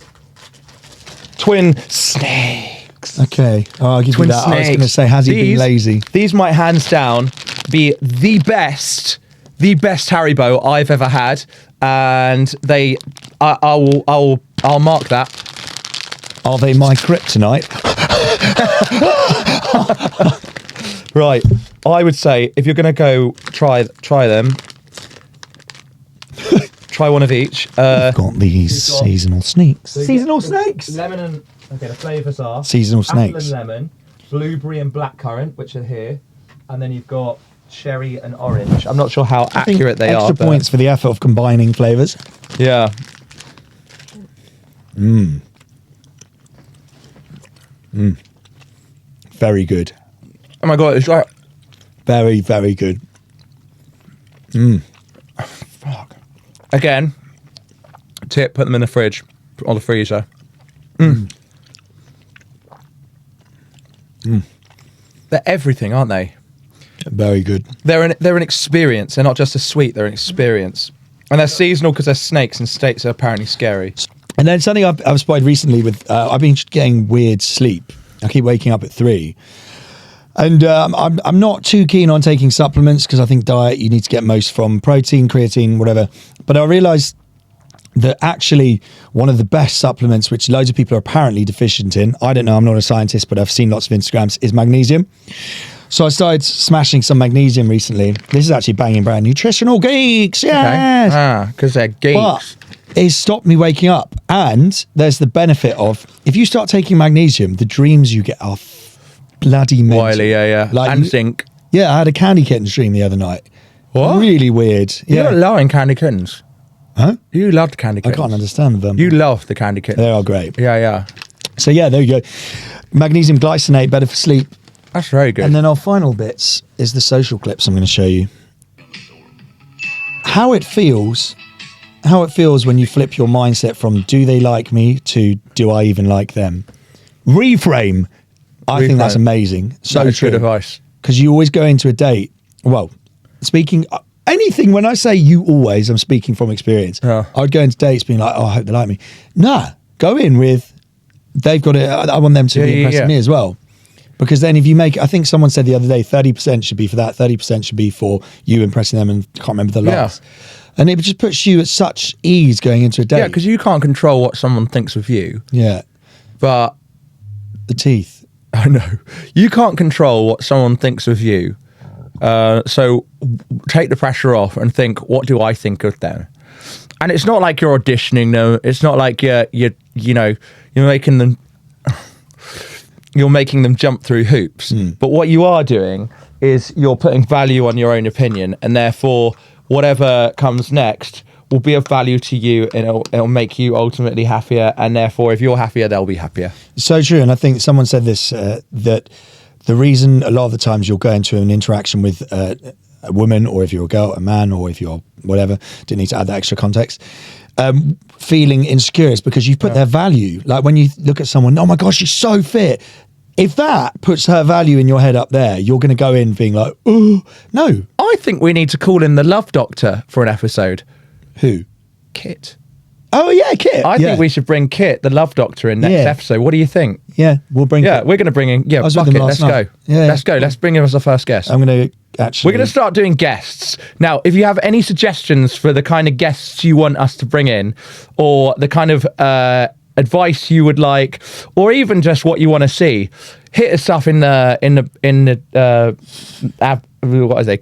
twin snakes. Okay, I'll give Twin you that. I was going to snakes. say, has he been lazy? These might hands down be the best Haribo I've ever had, and I'll mark that. Are they my kryptonite? Right, I would say if you're going to go try them, try one of each. I've got these seasonal snakes. Seasonal snakes. Lemon and okay, the flavours are Seasonal apple snakes. and lemon, blueberry and blackcurrant, which are here, and then you've got cherry and orange. I'm not sure how accurate they are. Extra points for the effort of combining flavours. Yeah. Very good. Oh my god, it's like Very, very good. Fuck. Again, tip, put them in the fridge or the freezer. They're everything, aren't they? Very good. They're an experience. They're not just a sweet, they're an experience. And they're seasonal because they're snakes, and snakes are apparently scary. And then something I've spotted recently with, I've been getting weird sleep. I keep waking up at 3. And I'm not too keen on taking supplements because I think diet, you need to get most from protein, creatine, whatever. But I realised that actually one of the best supplements, which loads of people are apparently deficient in, I don't know, I'm not a scientist, but I've seen lots of Instagrams, is magnesium. So I started smashing some magnesium recently. This is actually banging brand nutritional geeks, yes! Okay. Because they're geeks. But it's stopped me waking up. And there's the benefit of, if you start taking magnesium, the dreams you get are bloody mental. Wily, yeah. Like and zinc. Yeah, I had a candy kittens dream the other night. What? Really weird. You're Yeah. loving candy kittens. Huh? You love the candy I kittens. can't understand them. You love the candy kittens. They are great. Yeah. So yeah, there you go. Magnesium glycinate, better for sleep. That's very good. And then our final bits is the social clips I'm going to show you. How it feels when you flip your mindset from do they like me to do I even like them? Reframe. I think that's amazing. So That's true. good advice. Because you always go into a date. Well, speaking anything, when I say you always, I'm speaking from experience. Yeah. I would go into dates being like, oh, I hope they like me. Nah, go in with they've got it. I want them to be impressed with me as well. Because then if you make, I think someone said the other day, 30% should be for that, 30% should be for you impressing them, and can't remember the last. And it just puts you at such ease going into a date. Yeah, because you can't control what someone thinks of you. Yeah. But The teeth. I know. You can't control what someone thinks of you. So take the pressure off and think, what do I think of them? And it's not like you're auditioning them. It's not like you're making them jump through hoops. But what you are doing is you're putting value on your own opinion, and therefore whatever comes next will be of value to you, and it'll make you ultimately happier, and therefore if you're happier, they'll be happier. So true. And I think someone said this, that the reason a lot of the times you'll go into an interaction with a woman, or if you're a girl, a man, or if you're whatever, didn't need to add that extra context, feeling insecure is because you've put their value. Like when you look at someone, oh my gosh, she's so fit. If that puts her value in your head up there, you're going to go in being like, oh, no. I think we need to call in the love doctor for an episode. Who? Kit. Oh, yeah, Kit. I think we should bring Kit, the love doctor, in next episode. What do you think? Yeah, we'll bring Yeah, we're going to bring in... Yeah, was fuck with it, them let's last night. go. Yeah. Let's go. Let's bring him as the first guest. I'm going to actually... We're going to start doing guests. Now, if you have any suggestions for the kind of guests you want us to bring in, or the kind of advice you would like, or even just what you want to see, hit us up in the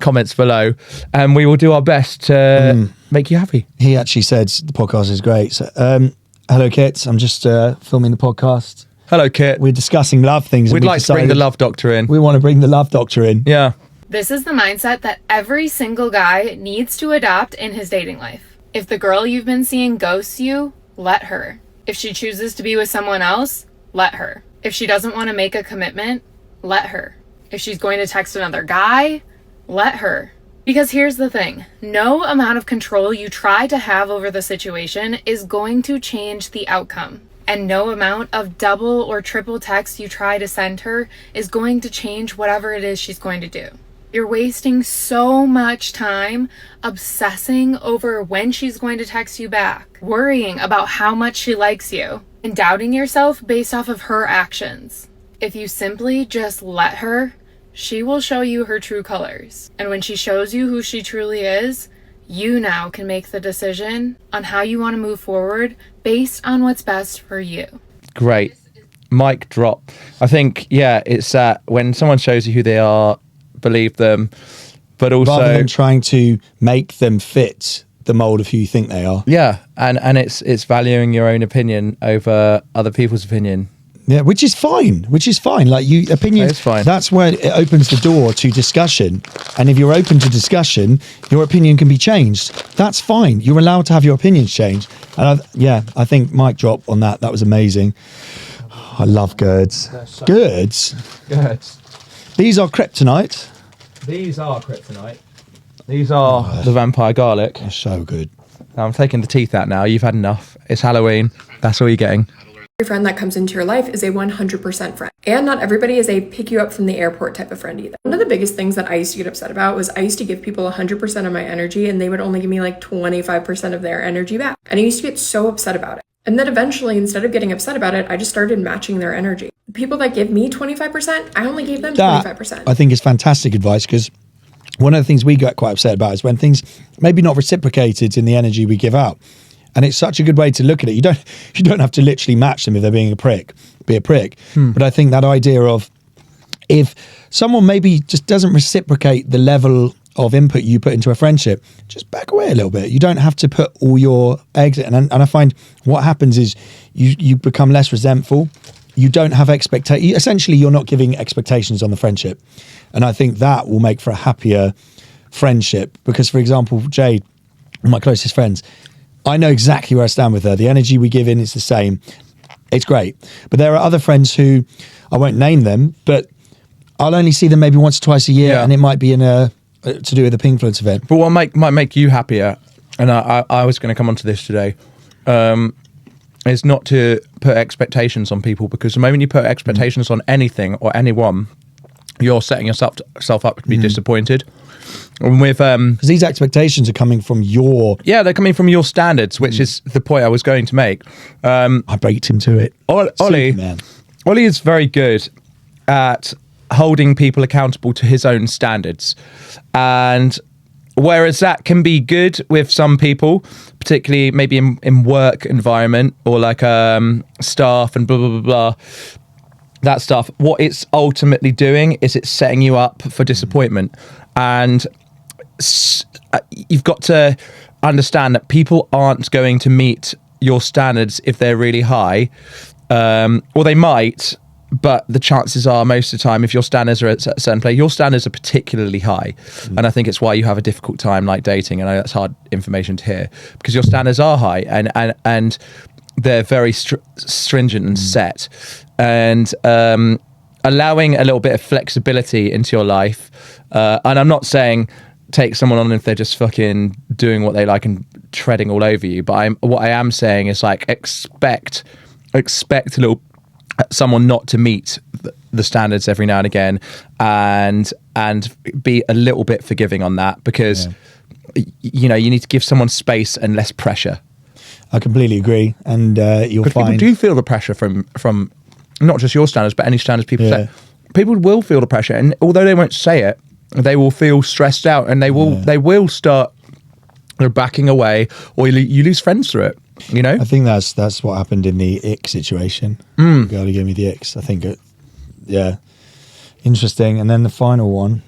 comments below, and we will do our best to make you happy. He actually said the podcast is great. So, hello, Kit. I'm just filming the podcast. Hello, Kit. We're discussing love things. We'd like to bring the love doctor in. We want to bring the love doctor in. Yeah. This is the mindset that every single guy needs to adopt in his dating life. If the girl you've been seeing ghosts you, let her. If she chooses to be with someone else, let her. If she doesn't want to make a commitment, let her. If she's going to text another guy, let her. Because here's the thing, no amount of control you try to have over the situation is going to change the outcome. And no amount of double or triple text you try to send her is going to change whatever it is she's going to do. You're wasting so much time obsessing over when she's going to text you back, worrying about how much she likes you, and doubting yourself based off of her actions. If you simply just let her, she will show you her true colors. And when she shows you who she truly is, you now can make the decision on how you want to move forward based on what's best for you. Great. Mic drop. I think, it's when someone shows you who they are, believe them, but also... Rather than trying to make them fit the mold of who you think they are. Yeah, and it's valuing your own opinion over other people's opinion. Yeah, which is fine. Like opinion, It's fine. That's where it opens the door to discussion. And if you're open to discussion, your opinion can be changed. That's fine. You're allowed to have your opinions changed. And I think mic drop on that. That was amazing. I love gourds. Gourds? Good. These are kryptonite. These are kryptonite. These are the vampire garlic. They're so good. I'm taking the teeth out now. You've had enough. It's Halloween. That's all you're getting. Every friend that comes into your life is a 100% friend. And not everybody is a pick you up from the airport type of friend either. One of the biggest things that I used to get upset about was I used to give people 100% of my energy and they would only give me like 25% of their energy back. And I used to get so upset about it. And then eventually, instead of getting upset about it, I just started matching their energy. The people that give me 25%, I only gave them 25%. I think is fantastic advice, because one of the things we get quite upset about is when things maybe not reciprocated in the energy we give out. And it's such a good way to look at it. You don't have to literally match them if they're being a prick. Be a prick. But I think that idea of, if someone maybe just doesn't reciprocate the level of input you put into a friendship, just back away a little bit. You don't have to put all your eggs in. And I find what happens is you become less resentful. You don't have expectations. Essentially, you're not giving expectations on the friendship. And I think that will make for a happier friendship. Because, for example, Jade, one of my closest friends, I know exactly where I stand with her. The energy we give in is the same. It's great. But there are other friends who, I won't name them, but I'll only see them maybe once or twice a year, and it might be in a to do with the Pinkfluence event. But what might make you happier, and I was going to come onto this today, is not to put expectations on people, because the moment you put expectations on anything or anyone, you're setting yourself up to be disappointed. And with because these expectations are coming from they're coming from your standards, which is the point I was going to make. I baked him to it. Ollie is very good at holding people accountable to his own standards, and whereas that can be good with some people, particularly maybe in work environment or like staff and blah blah blah blah, that stuff, what it's ultimately doing is it's setting you up for disappointment. And you've got to understand that people aren't going to meet your standards if they're really high, or they might, but the chances are most of the time, if your standards are at a certain place, your standards are particularly high. And I think it's why you have a difficult time like dating. I know that's hard information to hear, because your standards are high and they're very stringent and set. And allowing a little bit of flexibility into your life, and I'm not saying take someone on if they're just fucking doing what they like and treading all over you, but what I am saying is like expect a little someone not to meet the standards every now and again, and be a little bit forgiving on that, because you need to give someone space and less pressure. I completely agree, and you'll find people do feel the pressure from not just your standards, but any standards people set. People will feel the pressure, and although they won't say it, they will feel stressed out, and they will start backing away, or you lose friends through it. I think that's what happened in the ick situation. The girl who gave me the icks. I think interesting. And then the final one.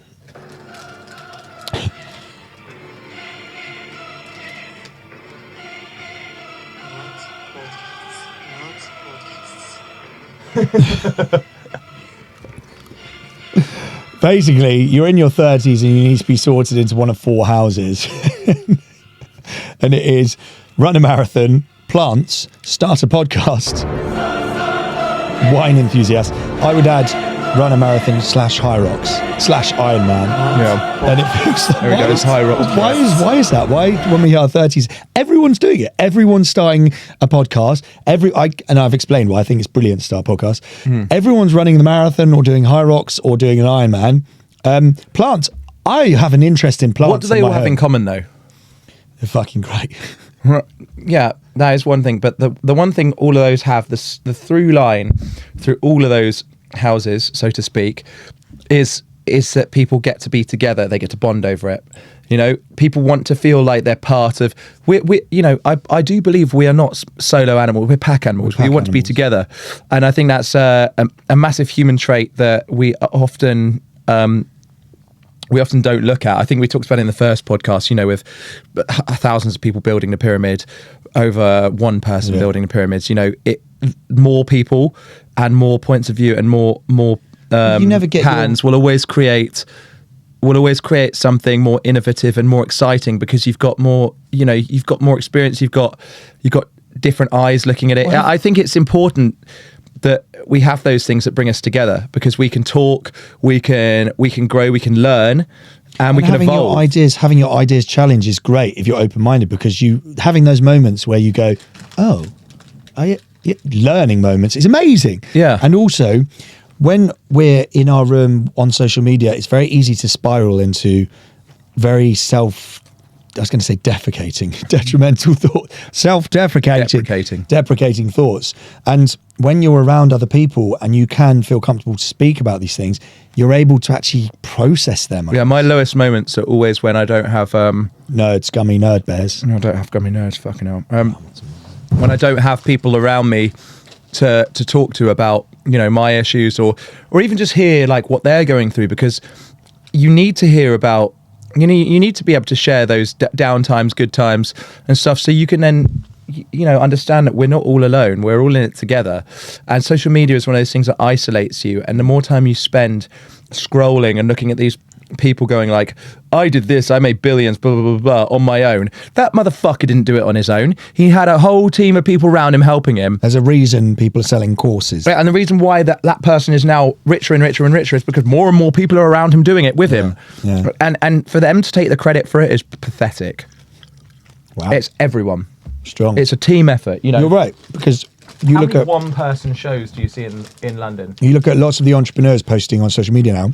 Basically, you're in your 30s and you need to be sorted into one of 4 houses. And it is run a marathon, plants, start a podcast, wine enthusiast. I would add run a marathon / Hyrox / Ironman. Yeah. And it feels like, there we go, it's Hyrox. Why is that? Why, when we hit our 30s, everyone's doing it. Everyone's starting a podcast. And I've explained why I think it's brilliant to start a podcast. Everyone's running the marathon or doing Hyrox or doing an Ironman. Plants. I have an interest in plants. What do they all have in common, though? They're fucking great. Yeah, that is one thing. But the one thing all of those have, the through line through all of those houses, so to speak, is that people get to be together. They get to bond over it. People want to feel like they're part of. I do believe we are not solo animals. We're pack animals. We want to be together, and I think that's a massive human trait that we often don't look at. I think we talked about it in the first podcast, with thousands of people building the pyramid over one person building the pyramids. More people and more points of view and more you never get hands will always create something more innovative and more exciting, because you've got more experience, you've got different eyes looking at it. I think it's important that we have those things that bring us together, because we can talk, we can grow, we can learn, and we can evolve. Having your ideas challenge is great if you're open-minded, because having those moments where you go, oh, learning moments is amazing. Yeah. And also, when we're in our room on social media, it's very easy to spiral into very detrimental thoughts, deprecating thoughts. And when you're around other people and you can feel comfortable to speak about these things, you're able to actually process them. Yeah, my lowest moments are always when I don't have nerds, gummy nerd bears. No, I don't have gummy nerds. Fucking hell. When I don't have people around me to talk to about, you know, my issues, or even just hear like what they're going through, because you need to hear about. You need to be able to share those down times, good times and stuff, so you can then, you know, understand that we're not all alone. We're all in it together. And social media is one of those things that isolates you. And the more time you spend scrolling and looking at these people going like, I did this, I made billions, blah, blah, blah, blah, on my own. That motherfucker didn't do it on his own. He had a whole team of people around him helping him. There's a reason people are selling courses. Right, and the reason why that person is now richer and richer and richer is because more and more people are around him doing it with him. Yeah. And for them to take the credit for it is pathetic. Wow. It's everyone. Strong. It's a team effort, you know. You're right, because you How look many at one-person shows do you see in London? You look at lots of the entrepreneurs posting on social media now.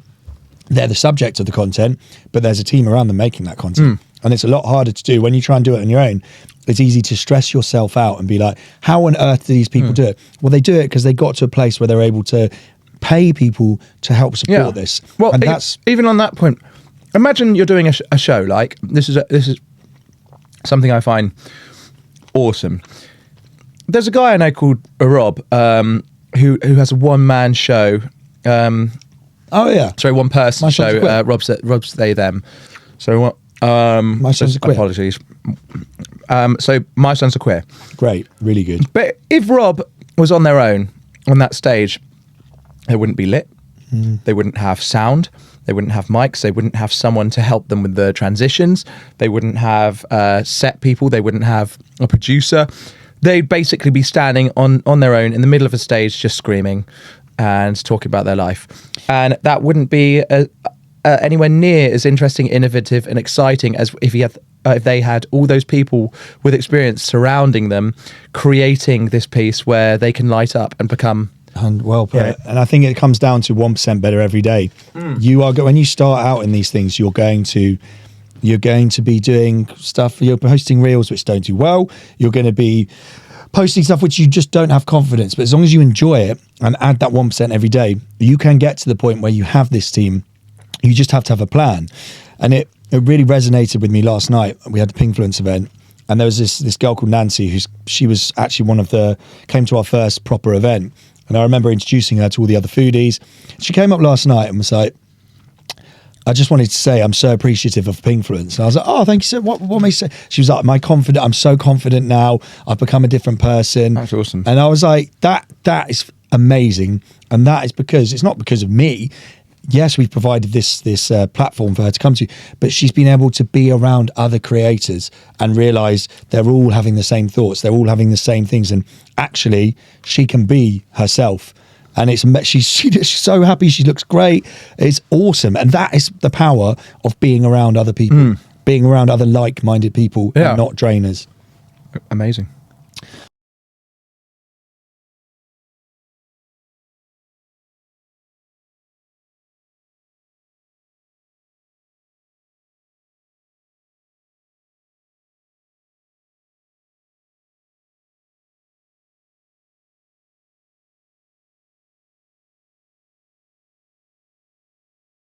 They're the subject of the content, but there's a team around them making that content. And it's a lot harder to do when you try and do it on your own. It's easy to stress yourself out and be like, how on earth do these people do it? Well, they do it because they got to a place where they're able to pay people to help support this. Well, and that's even on that point, imagine you're doing a show like this is something I find awesome. There's a guy I know called Rob, who has a one-man show. Oh yeah, sorry, one person show. Rob's they them. So what? My Sons Are Queer. Apologies. So My Sons Are Queer. Great, really good. But if Rob was on their own on that stage, they wouldn't be lit. They wouldn't have sound. They wouldn't have mics. They wouldn't have someone to help them with the transitions. They wouldn't have set people. They wouldn't have a producer. They'd basically be standing on their own in the middle of a stage, just screaming and talking about their life. And that wouldn't be anywhere near as interesting, innovative and exciting as if they had all those people with experience surrounding them, creating this piece where they can light up and become... And well put. And I think it comes down to 1% better every day. You are when you start out in these things, you're going to be doing stuff. You're posting reels which don't do well. You're going to be posting stuff which you just don't have confidence. But as long as you enjoy it and add that 1% every day, you can get to the point where you have this team. You just have to have a plan. And it really resonated with me last night. We had the Pinkfluence event, and there was this girl called Nancy, she was actually came to our first proper event. And I remember introducing her to all the other foodies. She came up last night and was like, I just wanted to say I'm so appreciative of Pinkfluence. And I was like, oh, thank you so much. What may you say? She was like, I'm so confident now. I've become a different person. That's awesome. And I was like, that is amazing. And that is because, it's not because of me. Yes, we've provided this platform for her to come to, but she's been able to be around other creators and realize they're all having the same thoughts. They're all having the same things. And actually, she can be herself. And she's so happy. She looks great. It's awesome. And that is the power of being around other people, being around other like-minded people and not drainers. Amazing.